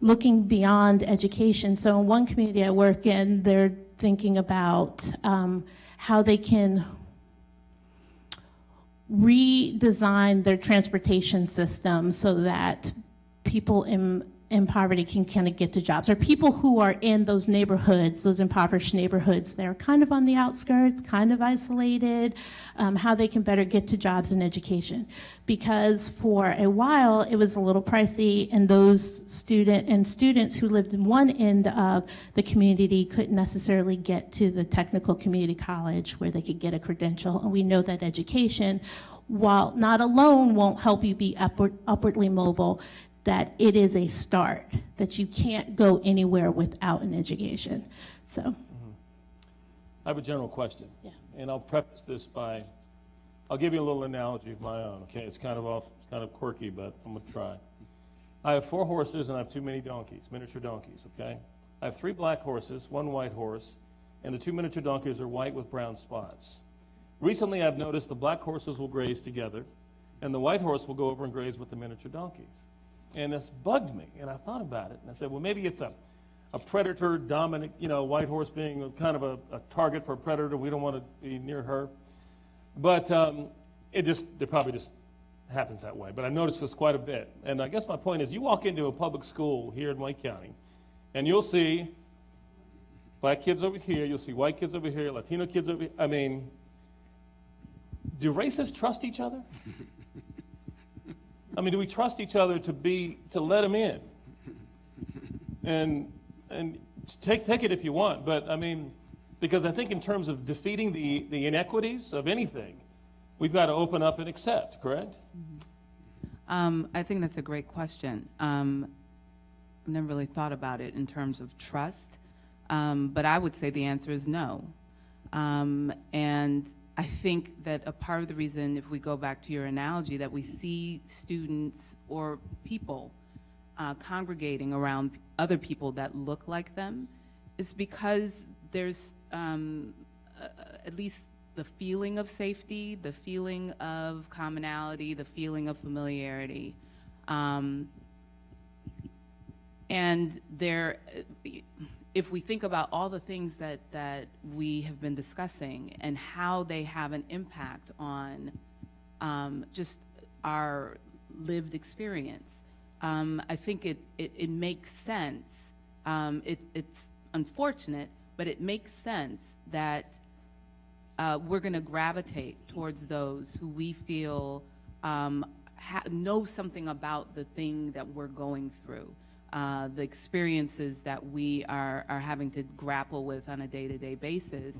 [SPEAKER 5] looking beyond education. So in one community I work in, they're thinking about how they can redesign their transportation system so that people in poverty can kind of get to jobs, or people who are in those neighborhoods, those impoverished neighborhoods, they're kind of on the outskirts, kind of isolated, how they can better get to jobs and education. Because for a while, it was a little pricey, and those students who lived in one end of the community couldn't necessarily get to the technical community college where they could get a credential. And we know that education, while not alone won't help you be upwardly mobile, that it is a start, that you can't go anywhere without an education. So.
[SPEAKER 4] I have a general question.
[SPEAKER 5] Yeah.
[SPEAKER 4] And I'll preface this by, I'll give you a little analogy of my own, okay? It's kind of quirky, but I'm gonna try. I have 4 horses and I have too many donkeys, miniature donkeys, okay? I have 3 black horses, 1 white horse, and the 2 miniature donkeys are white with brown spots. Recently, I've noticed the black horses will graze together, and the white horse will go over and graze with the miniature donkeys. And this bugged me, and I thought about it, and I said, well, maybe it's a predator dominant, white horse being kind of a target for a predator. We don't want to be near her. But it probably just happens that way. But I've noticed this quite a bit. And I guess my point is, you walk into a public school here in Wake County, and you'll see black kids over here, you'll see white kids over here, Latino kids over here. I mean, do races trust each other? I mean, do we trust each other to let them in? And take it if you want, but I mean, because I think in terms of defeating the inequities of anything, we've got to open up and accept, correct?
[SPEAKER 6] I think that's a great question. I've never really thought about it in terms of trust, but I would say the answer is no. And I think that a part of the reason, if we go back to your analogy, that we see students or people congregating around other people that look like them is because there's at least the feeling of safety, the feeling of commonality, the feeling of familiarity. And there, if we think about all the things that we have been discussing and how they have an impact on just our lived experience, I think it makes sense. It's unfortunate, but it makes sense that we're going to gravitate towards those who we feel know something about the thing that we're going through. The experiences that we are having to grapple with on a day-to-day basis.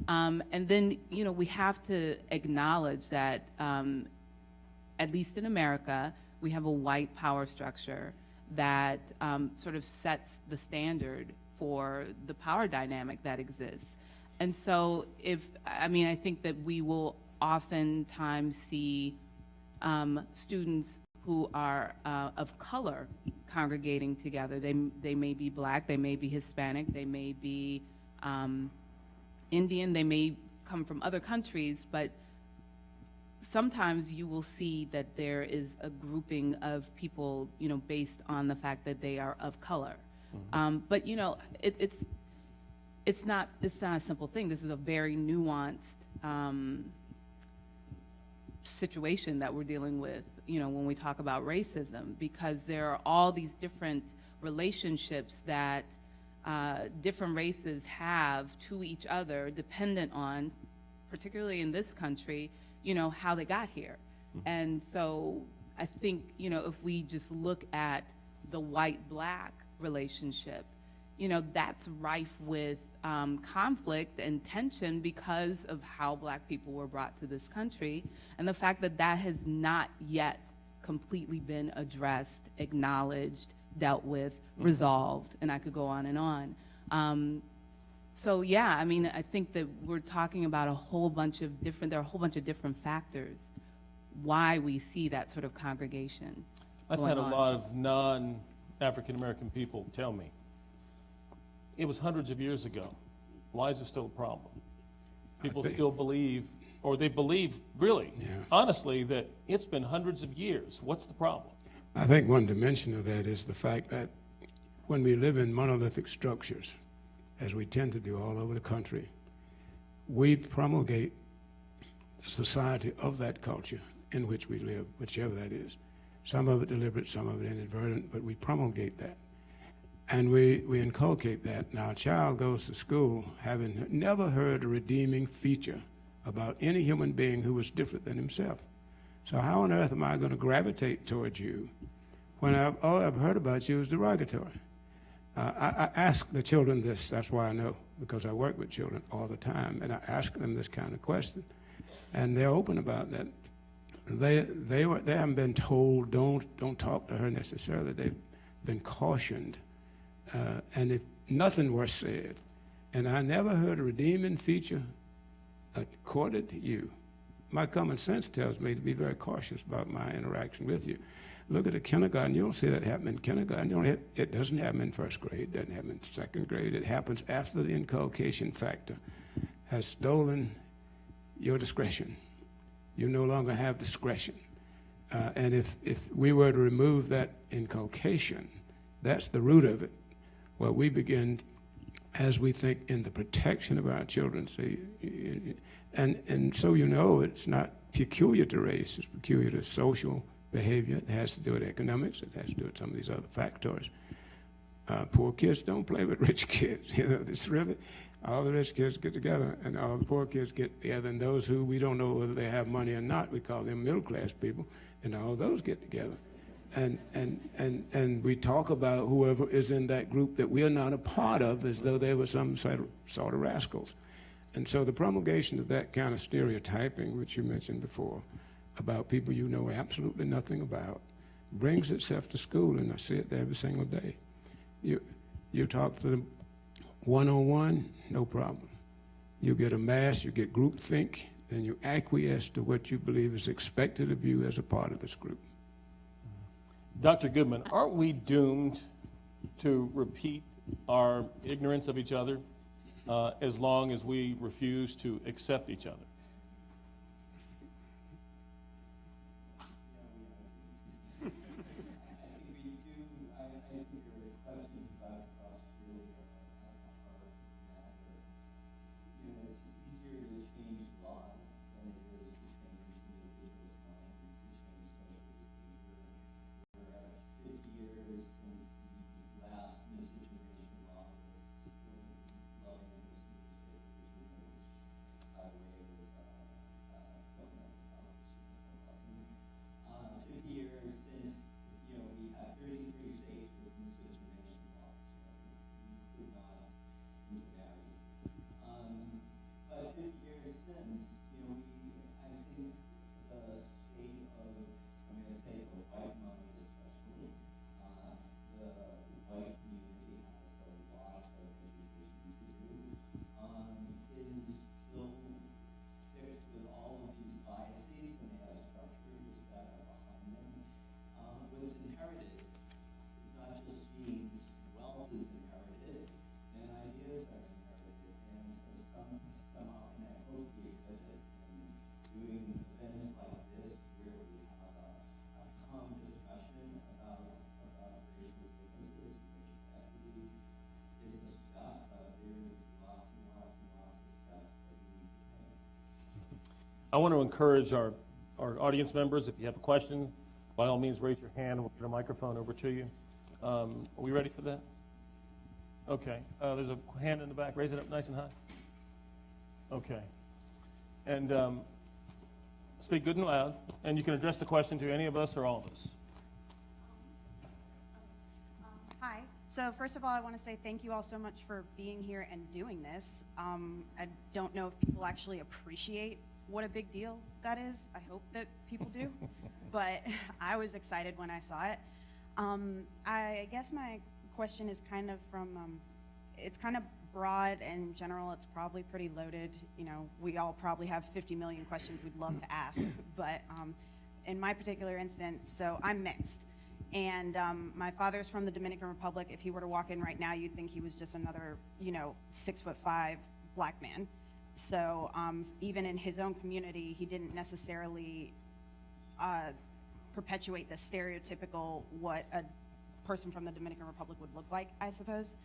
[SPEAKER 6] And then, we have to acknowledge that, at least in America, we have a white power structure that sort of sets the standard for the power dynamic that exists. And so I think that we will oftentimes see students who are of color congregating together. They may be black, they may be Hispanic, they may be Indian, they may come from other countries, but sometimes you will see that there is a grouping of people, based on the fact that they are of color. Mm-hmm. But it's not a simple thing. This is a very nuanced situation that we're dealing with, when we talk about racism, because there are all these different relationships that different races have to each other, dependent on, particularly in this country, how they got here. Mm-hmm. And so I think, if we just look at the white-black relationship, that's rife with conflict and tension because of how black people were brought to this country, and the fact that that has not yet completely been addressed, acknowledged, dealt with, resolved, and I could go on and on. So yeah, I mean, I think that we're talking about there are a whole bunch of different factors why we see that sort of congregation.
[SPEAKER 4] I've
[SPEAKER 6] going
[SPEAKER 4] had a
[SPEAKER 6] on.
[SPEAKER 4] lot of non-African American people tell me, it was hundreds of years ago. Why is it still a problem? People still believe, or they believe really, honestly, that it's been hundreds of years. What's the problem?
[SPEAKER 3] I think one dimension of that is the fact that when we live in monolithic structures, as we tend to do all over the country, we promulgate the society of that culture in which we live, whichever that is. Some of it deliberate, some of it inadvertent, but we promulgate that. And we inculcate that. Now, a child goes to school having never heard a redeeming feature about any human being who was different than himself. So how on earth am I going to gravitate towards you when all I've heard about you is derogatory? I ask the children this, that's why I know, because I work with children all the time, and I ask them this kind of question, and they're open about that. They haven't been told don't talk to her necessarily. They've been cautioned, and if nothing was said, and I never heard a redeeming feature accorded to you. My common sense tells me to be very cautious about my interaction with you. Look at a kindergarten. You don't see that happen in kindergarten. It doesn't happen in first grade. It doesn't happen in second grade. It happens after the inculcation factor has stolen your discretion. You no longer have discretion. And if we were to remove that inculcation, that's the root of it. Well, we begin, as we think, in the protection of our children. See, and so you know it's not peculiar to race. It's peculiar to social behavior. It has to do with economics. It has to do with some of these other factors. Poor kids don't play with rich kids. You know, it's really, all the rich kids get together and all the poor kids get together, and those who we don't know whether they have money or not, we call them middle class people, and all those get together. And we talk about whoever is in that group that we are not a part of as though they were some sort of rascals. And so the promulgation of that kind of stereotyping, which you mentioned before, about people you know absolutely nothing about, brings itself to school, and I see it there every single day. You talk to them one-on-one, no problem. You get a mass, you get groupthink, then you acquiesce to what you believe is expected of you as a part of this group.
[SPEAKER 4] Dr. Goodman, aren't we doomed to repeat our ignorance of each other as long as we refuse to accept each other? I want to encourage our audience members, if you have a question, by all means, raise your hand. We'll get a microphone over to you. Are we ready for that? Okay. There's a hand in the back. Raise it up nice and high. Okay. And speak good and loud. And you can address the question to any of us or all of us.
[SPEAKER 8] Hi. So first of all, I want to say thank you all so much for being here and doing this. I don't know if people actually appreciate what a big deal that is. I hope that people do. but I was excited when I saw it. I guess my question is kind of it's kind of broad and general. It's probably pretty loaded. You know, we all probably have 50 million questions we'd love to ask, but in my particular instance, so I'm mixed. And my father's from the Dominican Republic. If he were to walk in right now, you'd think he was just another, 6'5" black man. So even in his own community, he didn't necessarily perpetuate the stereotypical what a person from the Dominican Republic would look like, I suppose.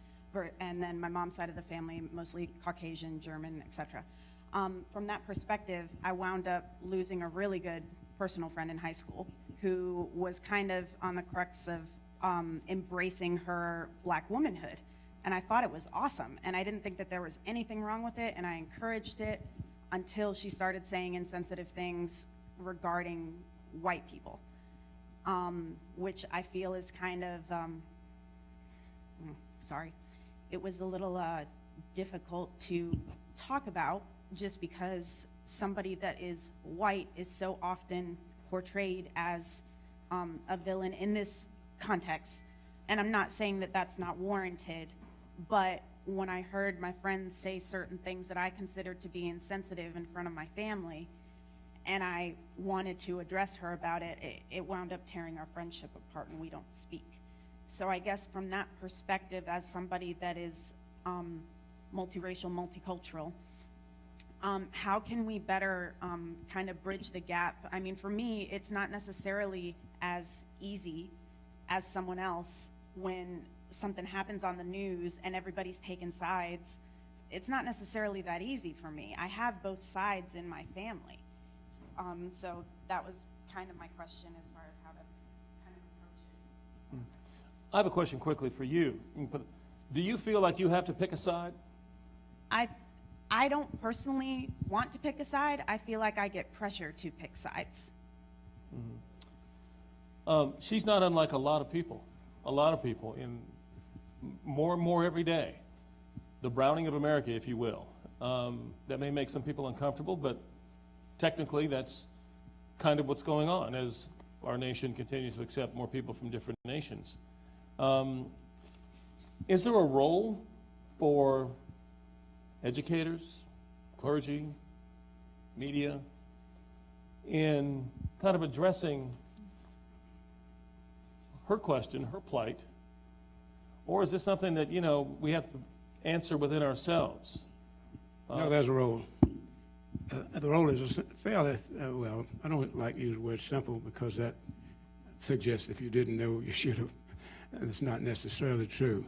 [SPEAKER 8] And then my mom's side of the family, mostly Caucasian, German, etc. From that perspective, I wound up losing a really good personal friend in high school who was kind of on the crux of embracing her black womanhood. And I thought it was awesome. And I didn't think that there was anything wrong with it. And I encouraged it until she started saying insensitive things regarding white people, which I feel is kind of, it was a little difficult to talk about just because somebody that is white is so often portrayed as a villain in this context. And I'm not saying that that's not warranted, but when I heard my friends say certain things that I considered to be insensitive in front of my family, and I wanted to address her about it, it wound up tearing our friendship apart and we don't speak. So I guess from that perspective, as somebody that is multiracial, multicultural, how can we better kind of bridge the gap? I mean, for me, it's not necessarily as easy as someone else when something happens on the news and everybody's taking sides. It's not necessarily that easy for me. I have both sides in my family. So that was kind of my question as far as how to kind of approach it.
[SPEAKER 4] I have a question quickly for you. Do you feel like you have to pick a side?
[SPEAKER 8] I don't personally want to pick a side. I feel like I get pressure to pick sides.
[SPEAKER 4] She's not unlike a lot of people in more and more every day. The Browning of America, if you will. That may make some people uncomfortable, but technically that's kind of what's going on as our nation continues to accept more people from different nations. Is there a role for educators, clergy, media in kind of addressing her question, her plight? Or is this something that, we have to answer within ourselves?
[SPEAKER 3] No, there's a role. The role is fairly, well, I don't like to use the word simple because that suggests if you didn't know, you should have. And it's not necessarily true.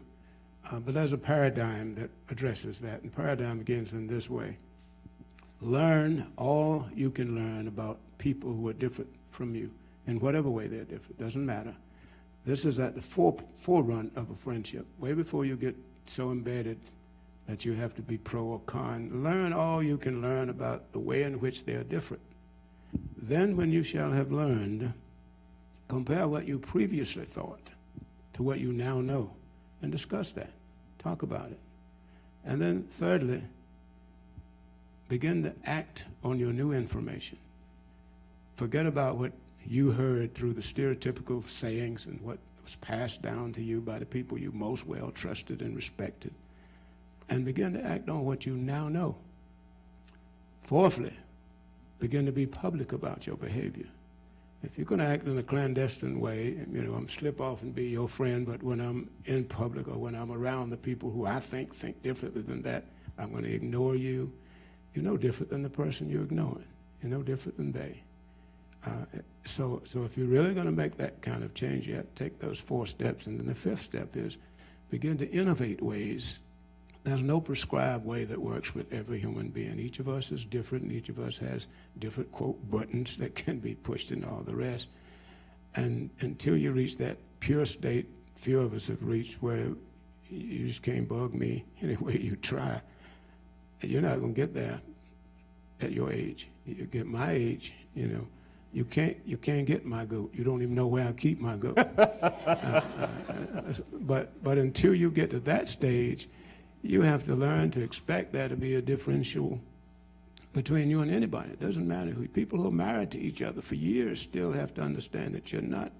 [SPEAKER 3] But there's a paradigm that addresses that. And the paradigm begins in this way. Learn all you can learn about people who are different from you in whatever way they're different. Doesn't matter. This is at the forerun of a friendship, way before you get so embedded that you have to be pro or con. Learn all you can learn about the way in which they are different. Then when you shall have learned, compare what you previously thought to what you now know and discuss that. Talk about it. And then thirdly, begin to act on your new information. Forget about what you heard through the stereotypical sayings and what was passed down to you by the people you most well trusted and respected, and begin to act on what you now know. Fourthly, begin to be public about your behavior. If you're going to act in a clandestine way, I'm slip off and be your friend, but when I'm in public or when I'm around the people who I think differently than that, I'm going to ignore you. You're no different than the person you're ignoring. You're no different than they. So if you're really going to make that kind of change, you have to take those 4 steps. And then the 5th step is begin to innovate ways. There's no prescribed way that works with every human being. Each of us is different, and each of us has different, quote, buttons that can be pushed and all the rest. And until you reach that pure state, few of us have reached, where you just can't bug me any way you try. You're not going to get there at your age. You get my age, you can't get my goat. You don't even know where I keep my goat. But until you get to that stage, you have to learn to expect there to be a differential between you and anybody. It doesn't matter who. People who are married to each other for years still have to understand that you're not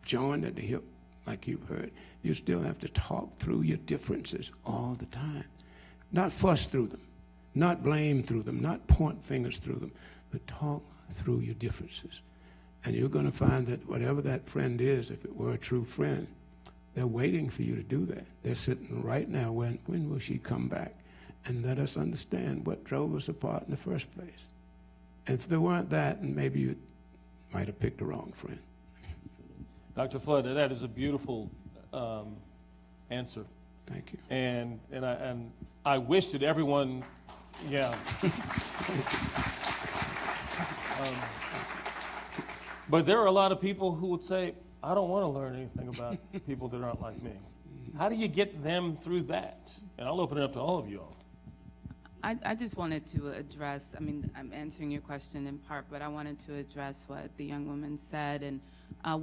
[SPEAKER 3] joined at the hip like you've heard. You still have to talk through your differences all the time. Not fuss through them, not blame through them, not point fingers through them, but talk through your differences. And you're going to find that whatever that friend is, if it were a true friend, they're waiting for you to do that. They're sitting right now, when will she come back and let us understand what drove us apart in the first place? And if there weren't that, maybe you might have picked the wrong friend.
[SPEAKER 4] Dr. Flood, that is a beautiful answer.
[SPEAKER 3] Thank you.
[SPEAKER 4] And I wish that everyone, yeah. But there are a lot of people who would say, I don't want to learn anything about people that aren't like me. How do you get them through that? And I'll open it up to all of you all.
[SPEAKER 6] I just wanted to address, I mean, I'm answering your question in part, but I wanted to address what the young woman said. And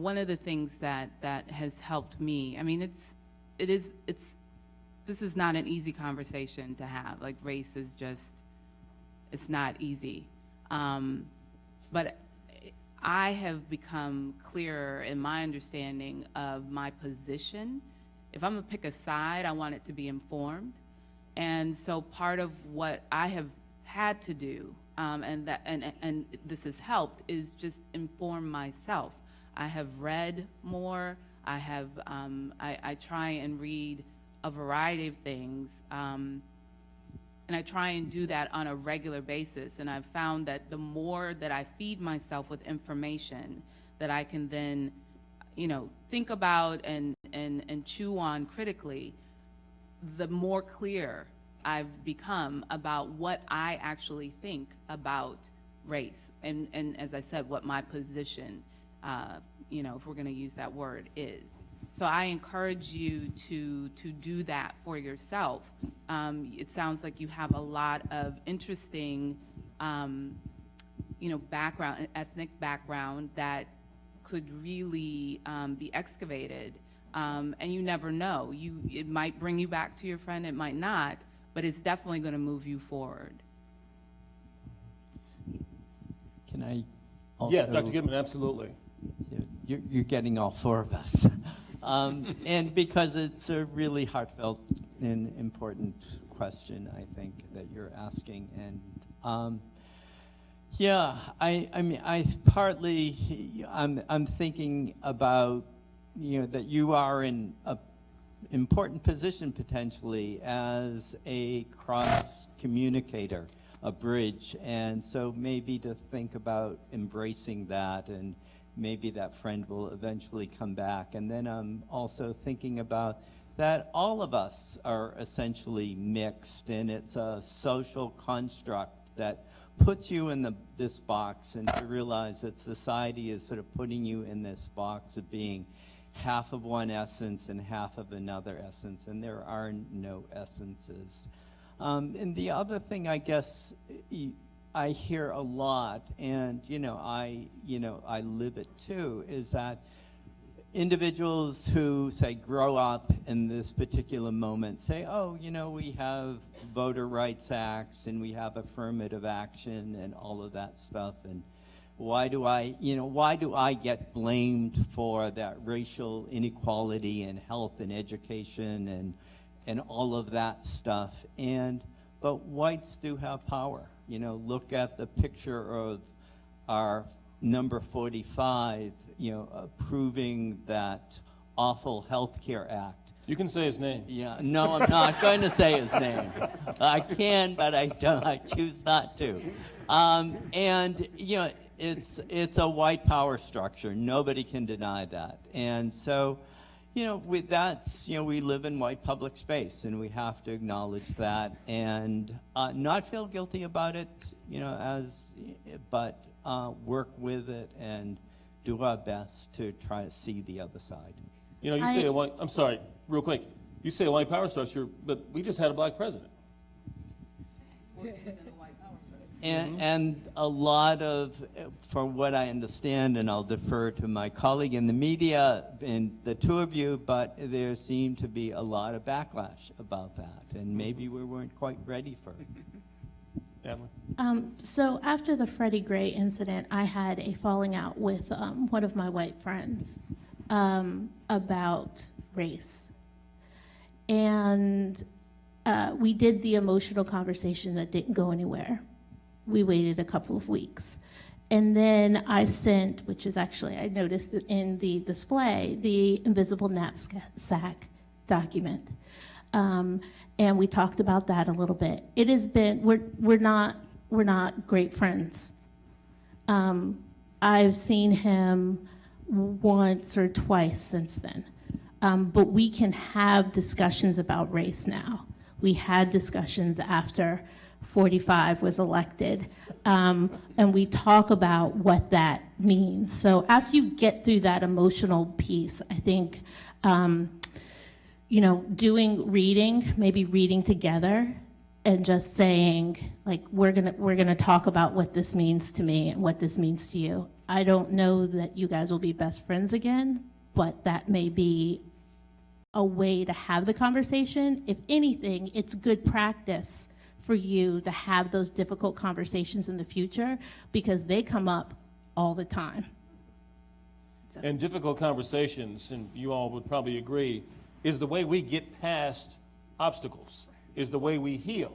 [SPEAKER 6] one of the things that has helped me, I mean, this is not an easy conversation to have. Like, race is just, it's not easy. But I have become clearer in my understanding of my position. If I'm gonna pick a side, I want it to be informed. And so part of what I have had to do, and this has helped, is just inform myself. I have read more. I have I try and read a variety of things, and I try and do that on a regular basis. And I've found that the more that I feed myself with information that I can then, you know, think about and chew on critically, the more clear I've become about what I actually think about race, and as I said, what my position, you know, if we're going to use that word, is. So I encourage you to do that for yourself. It sounds like you have a lot of interesting, you know, background, ethnic background that could really be excavated. And you never know. It might bring you back to your friend, it might not, but it's definitely going to move you forward.
[SPEAKER 9] Can I also?
[SPEAKER 4] Yeah, Dr. Goodman, absolutely.
[SPEAKER 9] You're getting all four of us. And because it's a really heartfelt and important question, I think, that you're asking. And yeah, I mean, I'm thinking about, you know, that you are in a important position potentially as a cross communicator, a bridge. And so maybe to think about embracing that, and maybe that friend will eventually come back. And then I'm also thinking about that all of us are essentially mixed, and it's a social construct that puts you in this box, and to realize that society is sort of putting you in this box of being half of one essence and half of another essence, and there are no essences. And the other thing, I guess, I hear a lot, and I live it too, is that individuals who say grow up in this particular moment say, oh, we have voter rights acts and we have affirmative action and all of that stuff, and why do I get blamed for that racial inequality in health and education and all of that stuff? But whites do have power. Look at the picture of our number 45, approving that awful health care act.
[SPEAKER 4] You can say his name.
[SPEAKER 9] Yeah, no, I'm not going to say his name. I can, but I don't. I choose not to. It's a white power structure. Nobody can deny that. And so, with that, we live in white public space, and we have to acknowledge that and not feel guilty about it, but work with it and do our best to try to see the other side.
[SPEAKER 4] Say a white, I'm sorry, real quick. You say a white power structure, but we just had a black president.
[SPEAKER 9] And a lot of, from what I understand, and I'll defer to my colleague in the media and the two of you, but there seemed to be a lot of backlash about that, and maybe we weren't quite ready for it.
[SPEAKER 4] Natalie?
[SPEAKER 5] So after the Freddie Gray incident, I had a falling out with one of my white friends about race. And we did the emotional conversation that didn't go anywhere. We waited a couple of weeks. And then I sent, which is actually, I noticed it in the display, the invisible knapsack document. And we talked about that a little bit. It has been, we're not great friends. I've seen him once or twice since then. But we can have discussions about race now. We had discussions after 45 was elected, and we talk about what that means. So after you get through that emotional piece, I think, doing reading, maybe reading together, and just saying, like, we're gonna talk about what this means to me and what this means to you. I don't know that you guys will be best friends again, but that may be a way to have the conversation. If anything, it's good practice for you to have those difficult conversations in the future, because they come up all the time.
[SPEAKER 4] And difficult conversations, and you all would probably agree, is the way we get past obstacles, is the way we heal.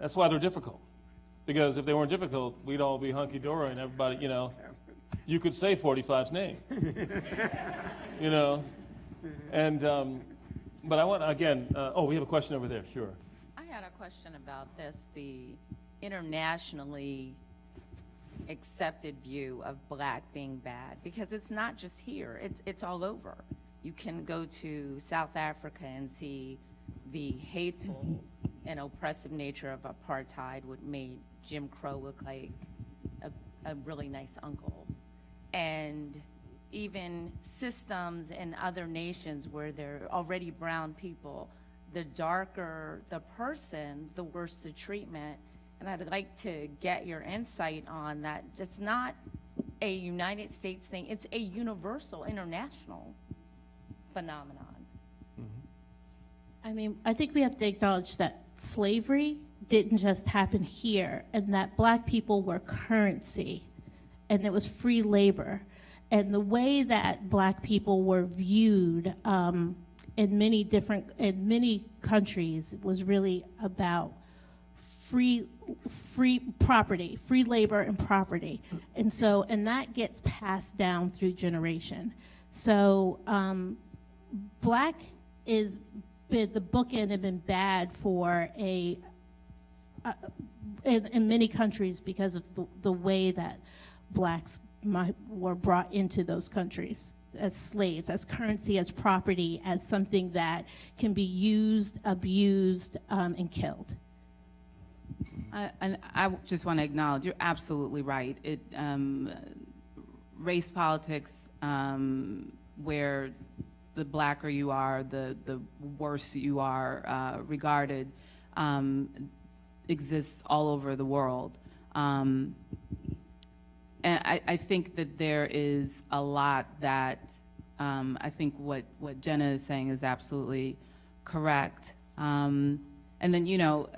[SPEAKER 4] That's why they're difficult. Because if they weren't difficult, we'd all be hunky-dory and everybody, you could say 45's name. And, but I want, again, we have a question over there, sure.
[SPEAKER 10] I had a question about this, the internationally accepted view of black being bad, because it's not just here, it's all over. You can go to South Africa and see the hateful and oppressive nature of apartheid, what made Jim Crow look like a really nice uncle. And even systems in other nations where there are already brown people, the darker the person, the worse the treatment. And I'd like to get your insight on that. It's not a United States thing, it's a universal, international phenomenon.
[SPEAKER 5] I mean, I think we have to acknowledge that slavery didn't just happen here, and that black people were currency, and it was free labor. And the way that black people were viewed in many countries was really about free property, free labor and property. And that gets passed down through generation. So black is been, the bookend had been bad for in many countries because of the way that blacks were brought into those countries as slaves, as currency, as property, as something that can be used, abused, and killed.
[SPEAKER 6] And I just want to acknowledge, you're absolutely right. Race politics, where the blacker you are, the worse you are regarded, exists all over the world. And I think that there is a lot that, I think what Jenna is saying is absolutely correct. And then,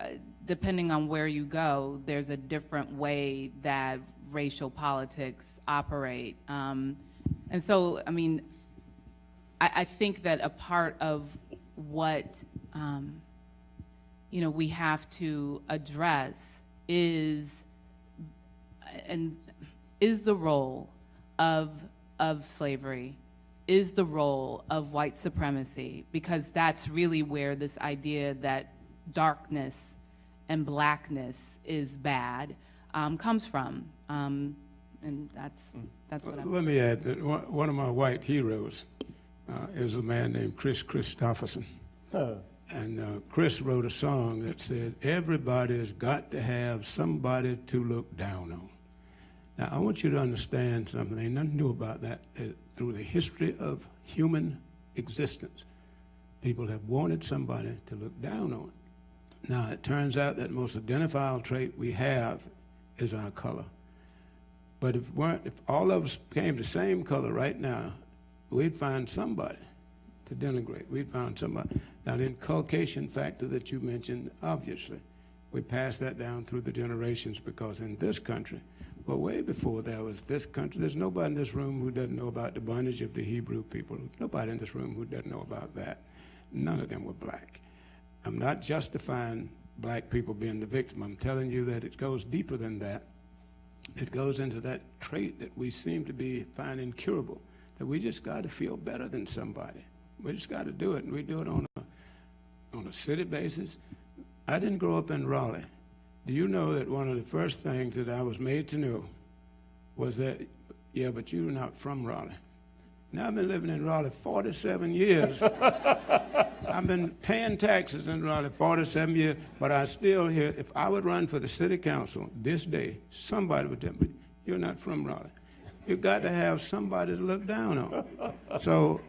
[SPEAKER 6] depending on where you go, there's a different way that racial politics operate. And so, I mean, I think that a part of what, we have to address is the role of slavery, is the role of white supremacy, because that's really where this idea that darkness and blackness is bad comes from. And that's what I'm...
[SPEAKER 3] Let me add that one of my white heroes is a man named Chris Christopherson. And Chris wrote a song that said, everybody's got to have somebody to look down on. Now, I want you to understand something. Ain't nothing new about that. Through the history of human existence, people have wanted somebody to look down on. Now, it turns out that the most identifiable trait we have is our color. But if all of us became the same color right now, we'd find somebody to denigrate. We'd find somebody. Now, the inculcation factor that you mentioned, obviously, We pass that down through the generations because in this country, but way before there was this country, there's nobody in this room who doesn't know about the bondage of the Hebrew people. Nobody in this room who doesn't know about that. None of them were black. I'm not justifying black people being the victim. I'm telling you that it goes deeper than that. It goes into that trait that we seem to be finding incurable, that we just got to feel better than somebody. We just got to do it, and we do it on a city basis. I didn't grow up in Raleigh. Do you know that one of the first things that I was made to know was that, yeah, but you're not from Raleigh. Now I've been living in Raleigh 47 years. I've been paying taxes in Raleigh 47 years, but I still hear, if I would run for the city council this day, somebody would tell me, you're not from Raleigh. You've got to have somebody to look down on. So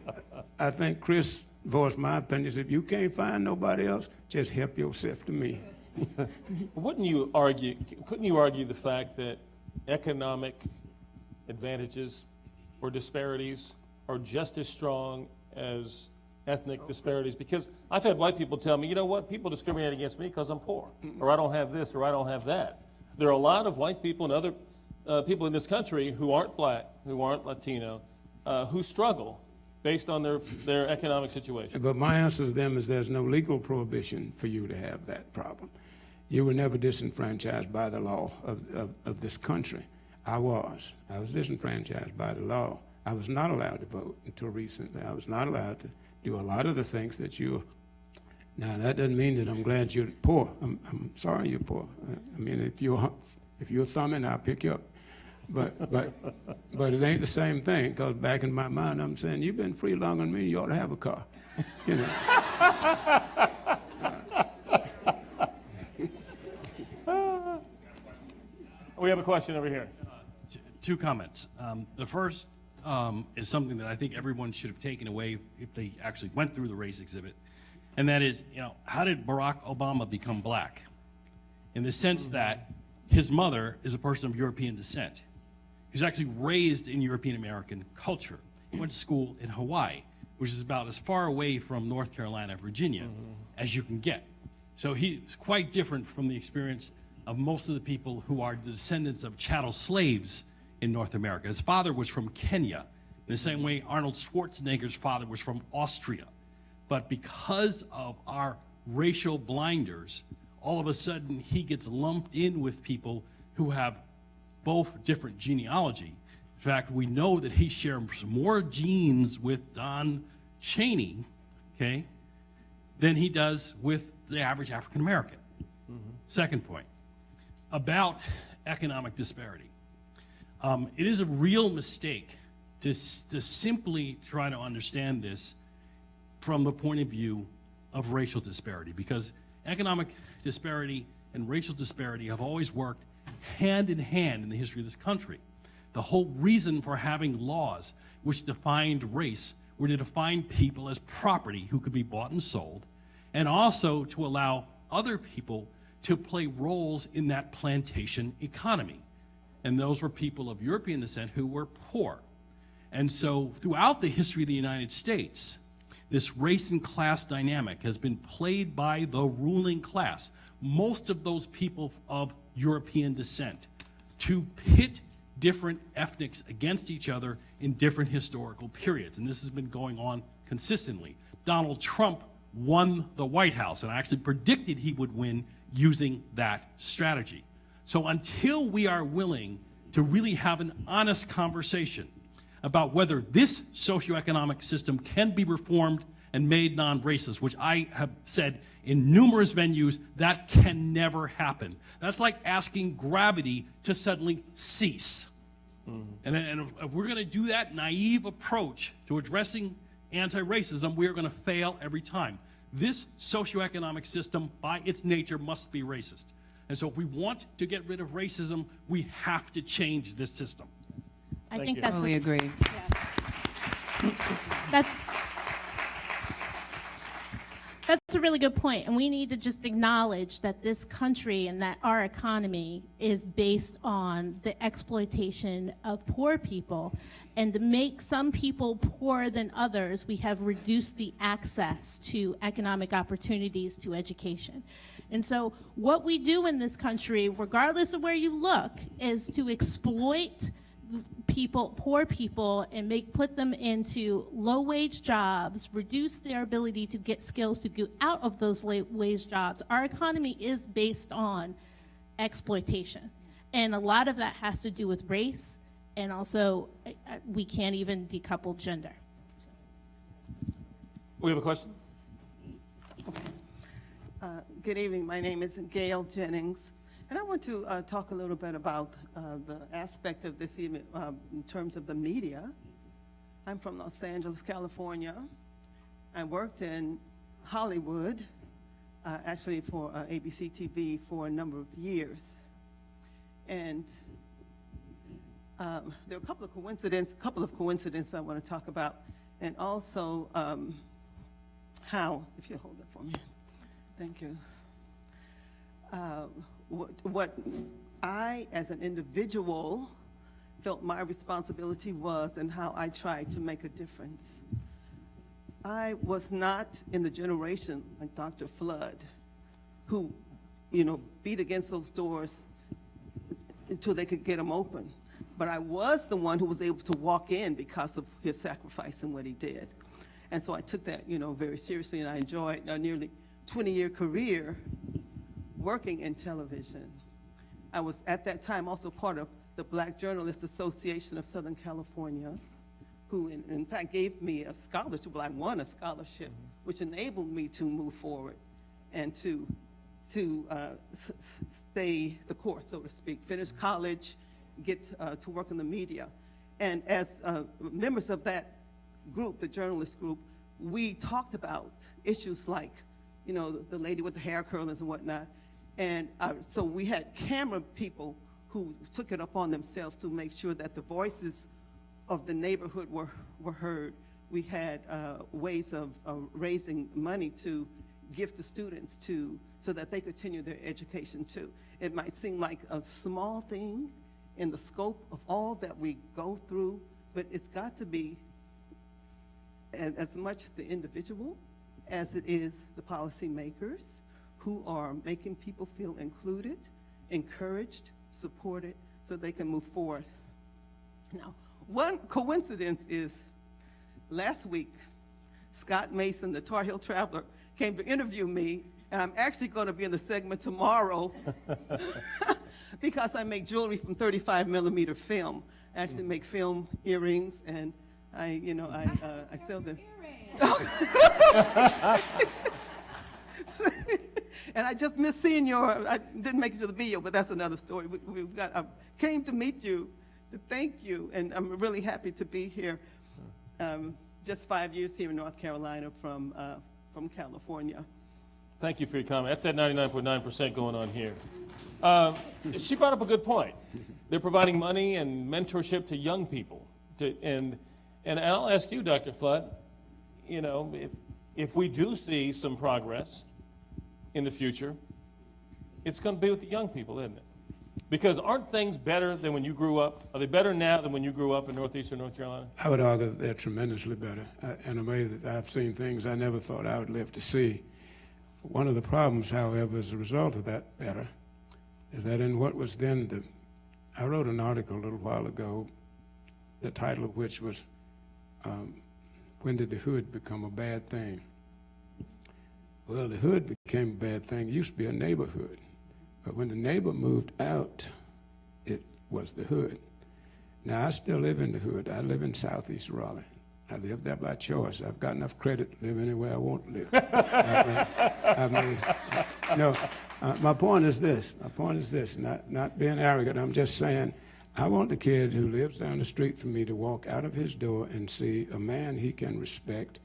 [SPEAKER 3] I think Chris voiced my opinion. If you can't find nobody else, just help yourself to me.
[SPEAKER 4] Couldn't you argue the fact that economic advantages or disparities are just as strong as ethnic disparities? Because I've had white people tell me, you know what, people discriminate against me because I'm poor, or I don't have this, or I don't have that. There are a lot of white people and other people in this country who aren't black, who aren't Latino, who struggle based on their economic situation.
[SPEAKER 3] But my answer to them is there's no legal prohibition for you to have that problem. You were never disenfranchised by the law of this country. I was disenfranchised by the law. I was not allowed to vote until recently. I was not allowed to do a lot of the things that you. Now that doesn't mean that I'm glad you're poor. I'm sorry you're poor. I mean, if you're thumbing, I'll pick you up. But it ain't the same thing, because back in my mind, I'm saying, you've been free longer than me, you ought to have a car. You know.
[SPEAKER 4] We have a question over here.
[SPEAKER 11] Two comments. The first is something that I think everyone should have taken away if they actually went through the race exhibit, and that is, how did Barack Obama become black? In the sense that his mother is a person of European descent. He was actually raised in European American culture. He went to school in Hawaii, which is about as far away from North Carolina, Virginia, as you can get. So he's quite different from the experience of most of the people who are the descendants of chattel slaves in North America. His father was from Kenya, in the same way Arnold Schwarzenegger's father was from Austria. But because of our racial blinders, all of a sudden he gets lumped in with people who have both different genealogy. In fact, we know that he shares more genes with Don Cheney, okay, than he does with the average African American. Second point, about economic disparity. It is a real mistake to simply try to understand this from the point of view of racial disparity, because economic disparity and racial disparity have always worked hand in hand in the history of this country. The whole reason for having laws which defined race were to define people as property who could be bought and sold, and also to allow other people to play roles in that plantation economy. And those were people of European descent who were poor. And so throughout the history of the United States, this race and class dynamic has been played by the ruling class, most of those people of European descent, to pit different ethnics against each other in different historical periods. And this has been going on consistently. Donald Trump won the White House, and I actually predicted he would win using that strategy. So until we are willing to really have an honest conversation about whether this socioeconomic system can be reformed and made non-racist, which I have said in numerous venues, that can never happen. That's like asking gravity to suddenly cease. And if we're going to do that naive approach to addressing anti-racism, we are going to fail every time. This socioeconomic system, by its nature, must be racist. And so if we want to get rid of racism, we have to change this system.
[SPEAKER 5] I
[SPEAKER 4] Thank
[SPEAKER 5] think
[SPEAKER 4] you.
[SPEAKER 5] that's
[SPEAKER 6] Totally agree.
[SPEAKER 5] That's a really good point, and we need to just acknowledge that this country and that our economy is based on the exploitation of poor people. And to make some people poorer than others, we have reduced the access to economic opportunities, to education. And so what we do in this country, regardless of where you look, is to exploit people, poor people, and put them into low-wage jobs, reduce their ability to get skills to get out of those low-wage jobs. Our economy is based on exploitation, and a lot of that has to do with race, and also we can't even decouple gender.
[SPEAKER 4] We have a question?
[SPEAKER 12] Good evening. My name is Gail Jennings. And I want to talk a little bit about the aspect of this evening in terms of the media. I'm from Los Angeles, California. I worked in Hollywood, actually for ABC TV for a number of years. And there are a couple of coincidences I want to talk about, and also how, if you hold that for me, thank you. What I, as an individual, felt my responsibility was and how I tried to make a difference. I was not in the generation like Dr. Flood, who, beat against those doors until they could get them open. But I was the one who was able to walk in because of his sacrifice and what he did. And so I took that, very seriously, and I enjoyed a nearly 20-year career working in television. I was at that time also part of the Black Journalists Association of Southern California, who in fact gave me a scholarship. Well, I won a scholarship, which enabled me to move forward and to stay the course, so to speak, finish college, get to work in the media. And as members of that group, the journalist group, we talked about issues like, the lady with the hair curlers and whatnot. And so we had camera people who took it upon themselves to make sure that the voices of the neighborhood were heard. We had ways of raising money to give to students so that they continue their education too. It might seem like a small thing in the scope of all that we go through, but it's got to be as much the individual as it is the policymakers who are making people feel included, encouraged, supported, so they can move forward. Now, one coincidence is last week, Scott Mason, the Tar Heel Traveler, came to interview me, and I'm actually going to be in the segment tomorrow because I make jewelry from 35mm film. I actually make film earrings, and I sell them. And I just missed seeing I didn't make it to the video, but that's another story. I came to meet you, to thank you, and I'm really happy to be here. Just 5 years here in North Carolina from California.
[SPEAKER 4] Thank you for your comment. That's that 99.9% going on here. She brought up a good point. They're providing money and mentorship to young people. And I'll ask you, Dr. Flood, if we do see some progress in the future, it's going to be with the young people, isn't it? Because aren't things better than when you grew up? Are they better now than when you grew up in northeastern North Carolina?
[SPEAKER 3] I would argue that they're tremendously better in a way that I've seen things I never thought I would live to see. One of the problems, however, as a result of that better, is that in what was then I wrote an article a little while ago, the title of which was, When Did the Hood Become a Bad Thing? Well, the hood became a bad thing. It used to be a neighborhood. But when the neighbor moved out, it was the hood. Now, I still live in the hood. I live in southeast Raleigh. I live there by choice. I've got enough credit to live anywhere I want to live. My point is this. Not being arrogant. I'm just saying, I want the kid who lives down the street from me to walk out of his door and see a man he can respect,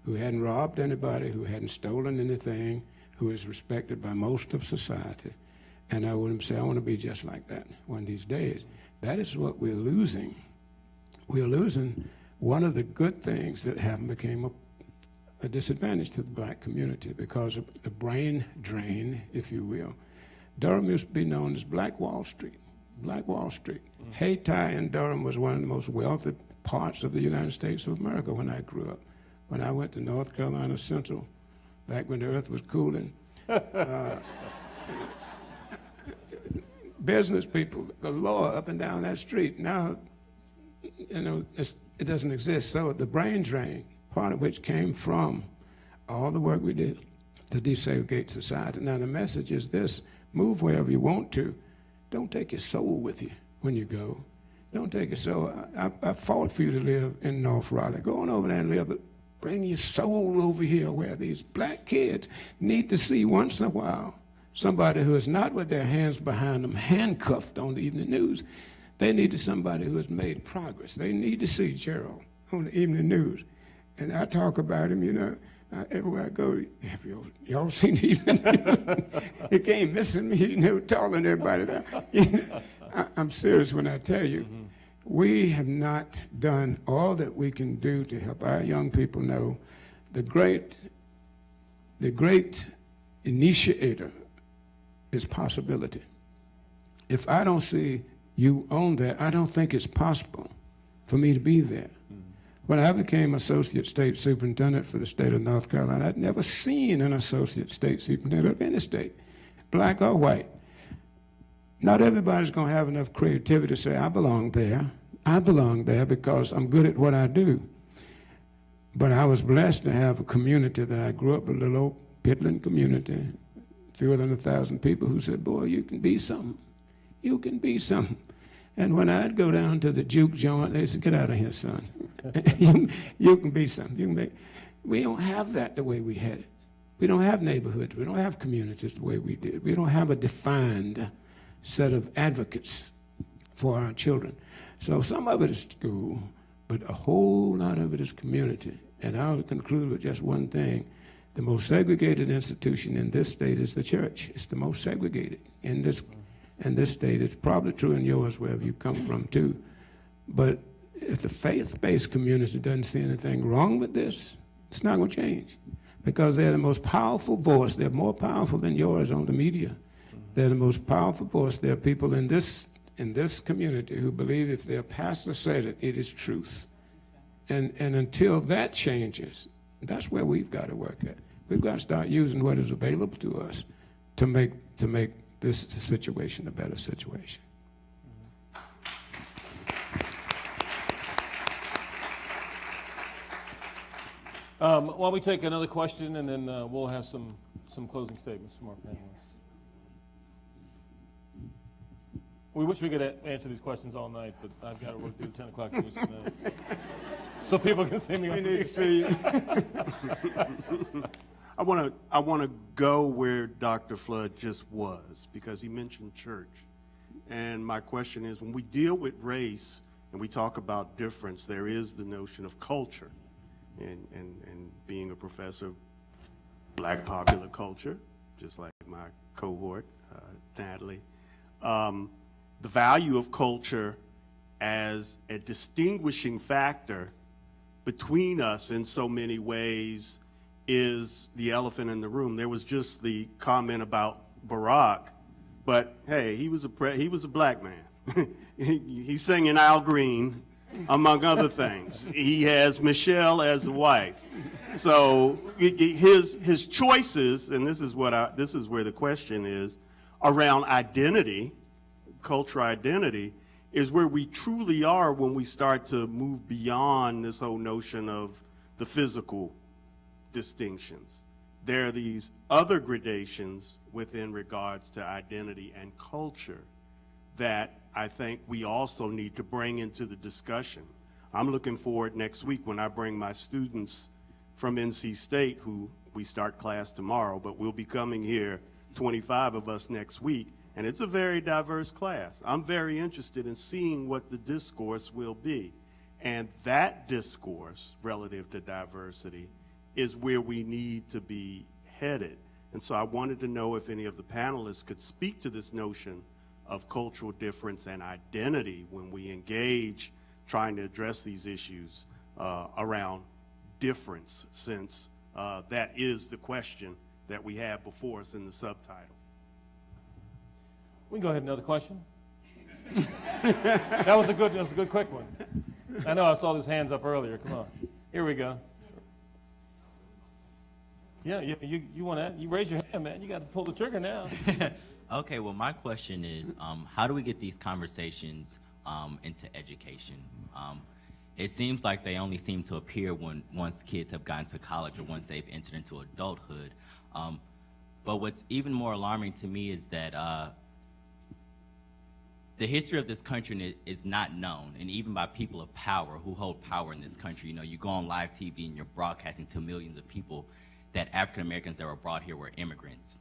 [SPEAKER 3] who hadn't robbed anybody, who hadn't stolen anything, who is respected by most of society. And I want him to say, I want to be just like that one of these days. That is what we're losing. We're losing one of the good things that happened became a disadvantage to the black community because of the brain drain, if you will. Durham used to be known as Black Wall Street. Black Wall Street. Hayti and Durham was one of the most wealthy parts of the United States of America when I grew up. When I went to North Carolina Central, back when the earth was cooling, business people galore up and down that street. Now, you know, it doesn't exist. So the brain drain, part of which came from all the work we did to desegregate society. Now the message is this: move wherever you want to. Don't take your soul with you when you go. Don't take your soul. I fought for you to live in North Raleigh. Go on over there and live, but bring your soul over here where these black kids need to see once in a while somebody who is not with their hands behind them, handcuffed on the evening news. They need to somebody who has made progress. They need to see Gerald on the evening news. And I talk about him, you know, everywhere I go. Have y'all seen the evening news? He came missing me, you know, taller than everybody there. You know, I'm serious when I tell you, we have not done all that we can do to help our young people know the great initiator is possibility. If I don't see you on there, I don't think it's possible for me to be there. When I became Associate State Superintendent for the state of North Carolina, I'd never seen an Associate State Superintendent of any state, black or white. Not everybody's going to have enough creativity to say, I belong there. I belong there because I'm good at what I do. But I was blessed to have a community that I grew up in, a little old Pitland community, fewer than 1,000 people who said, boy, you can be something. You can be something. And when I'd go down to the juke joint, they said, get out of here, son. you can be something. You can be. We don't have that the way we had it. We don't have neighborhoods. We don't have communities the way we did. We don't have a defined set of advocates for our children. So some of it is school, but a whole lot of it is community. And I'll conclude with just one thing. The most segregated institution in this state is the church. It's the most segregated in this state. It's probably true in yours, wherever you come from, too. But if the faith-based community doesn't see anything wrong with this, it's not going to change. Because they're the most powerful voice. They're more powerful than yours on the media. They're the most powerful voice. There are people in this community who believe if their pastor said it, it is truth. And until that changes, that's where we've got to work at. We've got to start using what is available to us to make this situation a better situation.
[SPEAKER 4] While we take another question, and then we'll have some closing statements from our panelists. We wish we could answer these questions all night, but I've got to work through the 10 o'clock news tonight. So people can see me on
[SPEAKER 3] We need to see you.
[SPEAKER 13] I want to go where Dr. Flood just was, because he mentioned church. And my question is, when we deal with race and we talk about difference, there is the notion of culture. And being a professor of black popular culture, just like my cohort, Natalie, the value of culture as a distinguishing factor between us in so many ways is the elephant in the room. There was just the comment about Barack, but hey, he was a black man. He's singing Al Green, among other things. He has Michelle as a wife. So his choices, and this is where the question is, around identity, cultural identity, is where we truly are when we start to move beyond this whole notion of the physical distinctions. There are these other gradations within regards to identity and culture that I think we also need to bring into the discussion. I'm looking forward next week when I bring my students from NC State, who we start class tomorrow, but we'll be coming here, 25 of us next week, and it's a very diverse class. I'm very interested in seeing what the discourse will be. And that discourse relative to diversity is where we need to be headed. And so I wanted to know if any of the panelists could speak to this notion of cultural difference and identity when we engage trying to address these issues around difference, since that is the question that we have before us in the subtitle.
[SPEAKER 4] We can go ahead, another question. That was a good quick one. I know I saw these hands up earlier. Come on. Here we go. Yeah, you want that? You raise your hand, man. You got to pull the trigger now.
[SPEAKER 14] Okay, well, my question is, how do we get these conversations into education? It seems like they only seem to appear once kids have gotten to college or once they've entered into adulthood. But what's even more alarming to me is that the history of this country is not known, and even by people of power who hold power in this country. You know, you go on live TV and you're broadcasting to millions of people that African Americans that were brought here were immigrants.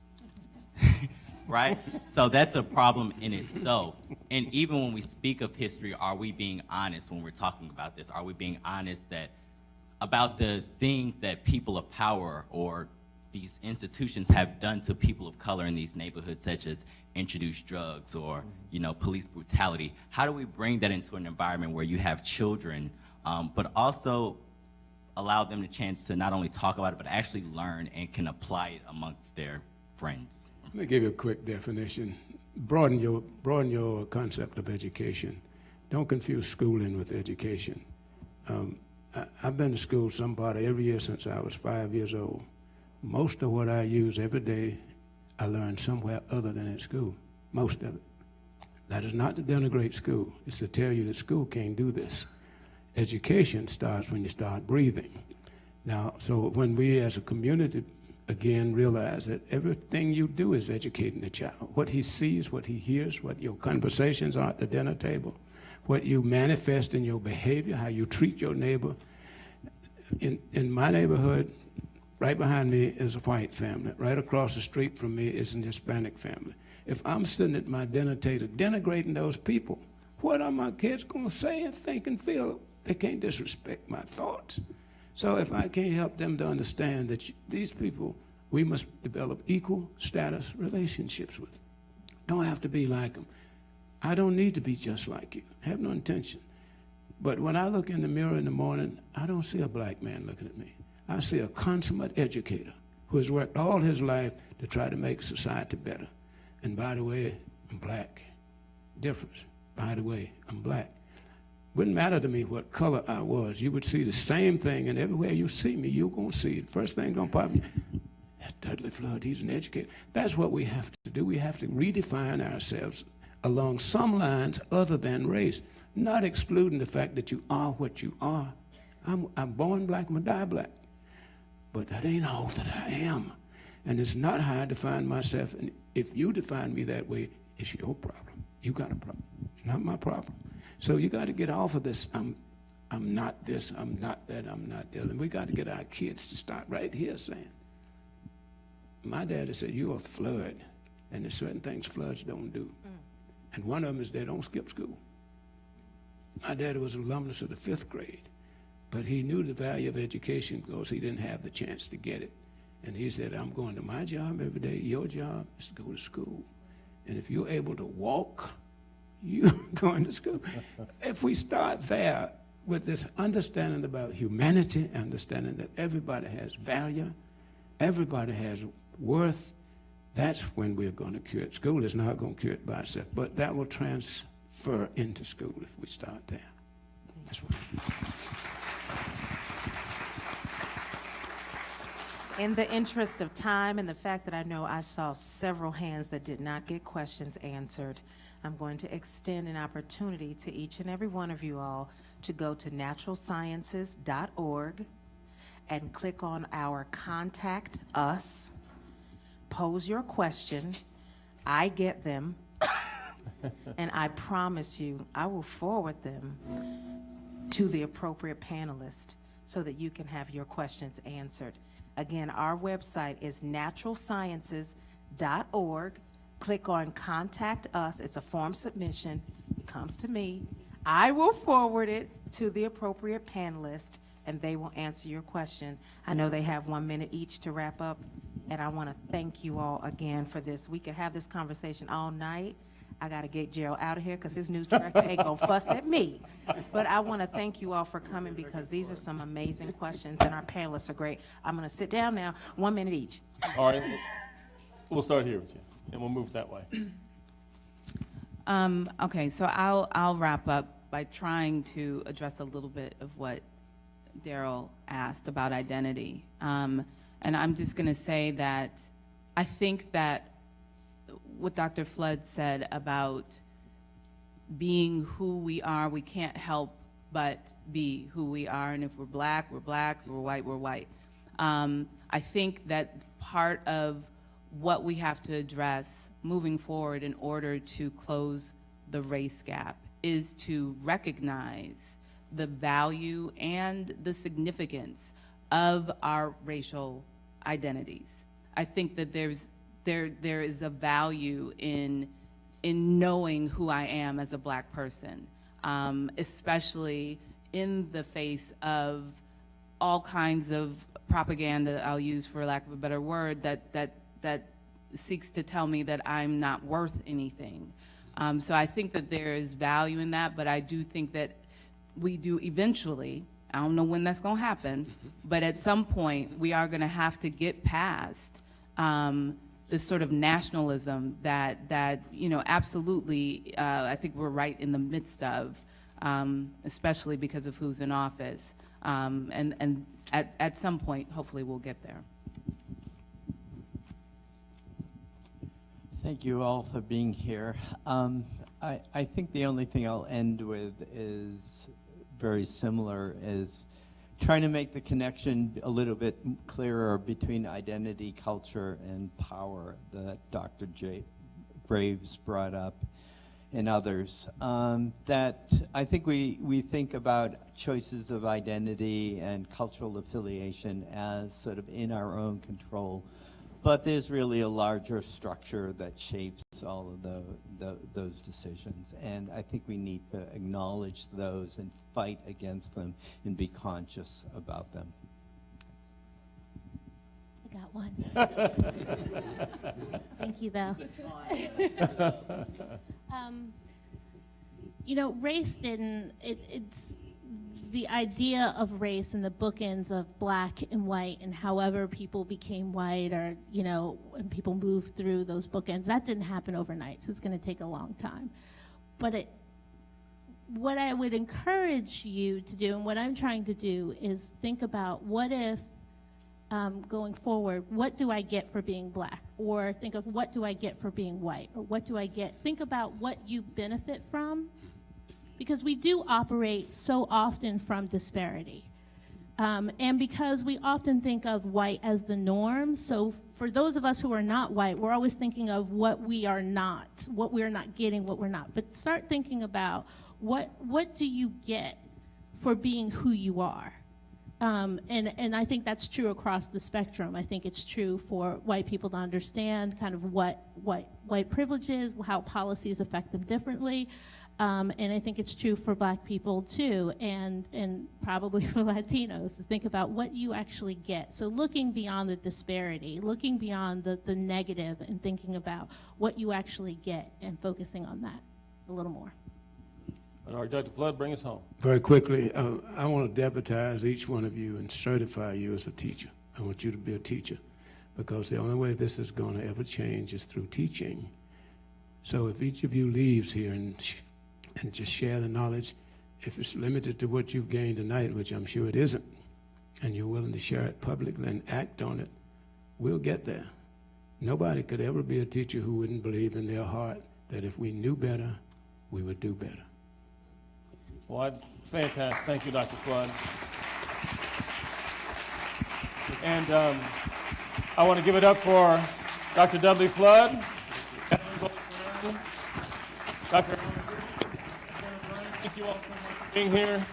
[SPEAKER 14] Right? So that's a problem in itself. And even when we speak of history, are we being honest when we're talking about this? Are we being honest about the things that people of power or these institutions have done to people of color in these neighborhoods, such as introduce drugs or, you know, police brutality? How do we bring that into an environment where you have children, but also allow them the chance to not only talk about it, but actually learn and can apply it amongst their friends?
[SPEAKER 3] Let me give you a quick definition. Broaden your concept of education. Don't confuse schooling with education. I've been to school somebody every year since I was 5 years old. Most of what I use every day, I learned somewhere other than at school. Most of it. That is not to denigrate school. It's to tell you that school can't do this. Education starts when you start breathing. Now, so when we as a community again realize that everything you do is educating the child. What he sees, what he hears, what your conversations are at the dinner table, what you manifest in your behavior, how you treat your neighbor. In my neighborhood, right behind me is a white family. Right across the street from me is an Hispanic family. If I'm sitting at my dinner table denigrating those people, what are my kids going to say and think and feel? They can't disrespect my thoughts. So if I can't help them to understand that these people, we must develop equal status relationships with. Don't have to be like them. I don't need to be just like you. I have no intention. But when I look in the mirror in the morning, I don't see a black man looking at me. I see a consummate educator who has worked all his life to try to make society better. And by the way, I'm black. Difference. By the way, I'm black. Wouldn't matter to me what color I was. You would see the same thing, and everywhere you see me, you're going to see it. First thing going to pop in, that Dudley Flood, he's an educator. That's what we have to do. We have to redefine ourselves along some lines other than race, not excluding the fact that you are what you are. I'm born black, I'm going to die black. But that ain't all that I am. And it's not how I define myself. And if you define me that way, it's your problem. You got a problem. It's not my problem. So you got to get off of this, I'm not this, I'm not that, I'm not the other. And we got to get our kids to start right here saying, my daddy said, you're a flood. And there's certain things floods don't do. And one of them is they don't skip school. My daddy was an alumnus of the 5th grade, but he knew the value of education because he didn't have the chance to get it. And he said, I'm going to my job every day. Your job is to go to school. And if you're able to walk, you're going to school. If we start there with this understanding about humanity, understanding that everybody has value, everybody has worth, that's when we're going to cure it. School is not going to cure it by itself, but that will transfer into school if we start there. That's what.
[SPEAKER 1] In the interest of time and the fact that I know I saw several hands that did not get questions answered, I'm going to extend an opportunity to each and every one of you all to go to naturalsciences.org and click on our Contact Us. Pose your question. I get them. And I promise you, I will forward them to the appropriate panelist so that you can have your questions answered. Again, our website is naturalsciences.org. Click on Contact Us. It's a form submission. It comes to me. I will forward it to the appropriate panelist, and they will answer your question. I know they have 1 minute each to wrap up, and I want to thank you all again for this. We could have this conversation all night. I got to get Gerald out of here because his news director ain't going to fuss at me. But I want to thank you all for coming because these are some amazing questions, and our panelists are great. I'm going to sit down now, 1 minute each.
[SPEAKER 4] All right, we'll start here with you, and we'll move that way.
[SPEAKER 6] Okay, so I'll wrap up by trying to address a little bit of what Daryl asked about identity. And I'm just going to say that I think that what Dr. Flood said about being who we are, we can't help but be who we are. And if we're black, we're black. If we're white, we're white. I think that part of what we have to address moving forward in order to close the race gap is to recognize the value and the significance of our racial identities. I think that there is a value in knowing who I am as a black person, especially in the face of all kinds of propaganda, I'll use for lack of a better word, that seeks to tell me that I'm not worth anything. So I think that there is value in that, but I do think that we do eventually, I don't know when that's gonna happen, but at some point we are gonna have to get past this sort of nationalism that you know, absolutely, I think we're right in the midst of, especially because of who's in office. And at some point, hopefully we'll get there.
[SPEAKER 9] Thank you all for being here. I think the only thing I'll end with is very similar, is trying to make the connection a little bit clearer between identity, culture, and power that Dr. Graves brought up and others. That I think we think about choices of identity and cultural affiliation as sort of in our own control, but there's really a larger structure that shapes all of those decisions. And I think we need to acknowledge those and fight against them and be conscious about them.
[SPEAKER 5] I got one. Thank you, though. You know, race didn't, it's the idea of race and the bookends of black and white and however people became white, or, you know, when people moved through those bookends, that didn't happen overnight, so it's going to take a long time. But what I would encourage you to do, and what I'm trying to do, is think about what if, going forward, what do I get for being black? Or think of what do I get for being white? Or what do I get? Think about what you benefit from, because we do operate so often from disparity. And because we often think of white as the norm, so for those of us who are not white, we're always thinking of what we are not, what we're not getting, what we're not. But start thinking about what do you get for being who you are? And I think that's true across the spectrum. I think it's true for white people to understand kind of what white privilege is, how policies affect them differently. And I think it's true for black people too, and probably for Latinos, to think about what you actually get. So looking beyond the disparity, looking beyond the negative, and thinking about what you actually get and focusing on that a little more.
[SPEAKER 4] All right, Dr. Flood, bring us home.
[SPEAKER 3] Very quickly, I want to deputize each one of you and certify you as a teacher. I want you to be a teacher, because the only way this is going to ever change is through teaching. So if each of you leaves here and just share the knowledge, if it's limited to what you've gained tonight, which I'm sure it isn't, and you're willing to share it publicly and act on it, we'll get there. Nobody could ever be a teacher who wouldn't believe in their heart that if we knew better, we would do better.
[SPEAKER 4] Well, fantastic. Thank you, Dr. Flood. And I want to give it up for Dr. Dudley Flood. Dr. Thank you all for being here.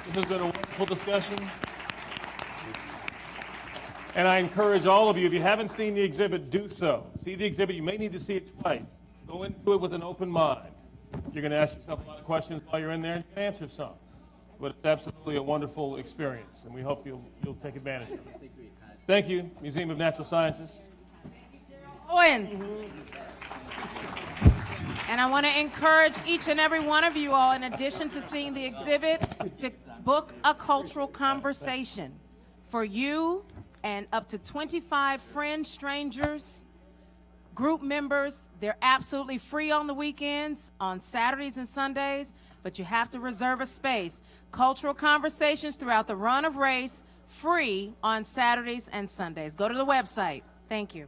[SPEAKER 4] This has been a wonderful discussion. And I encourage all of you, if you haven't seen the exhibit, do so. See the exhibit. You may need to see it twice. Go into it with an open mind. You're going to ask yourself a lot of questions while you're in there, and you can answer some. But it's absolutely a wonderful experience, and we hope you'll take advantage of it. Thank you, Museum of Natural Sciences.
[SPEAKER 15] Owens. And I want to encourage each and every one of you all, in addition to seeing the exhibit, to book a cultural conversation for you and up to 25 friends, strangers, group members. They're absolutely free on the weekends, on Saturdays and Sundays, but you have to reserve a space. Cultural conversations throughout the run of race, free on Saturdays and Sundays. Go to the website. Thank you.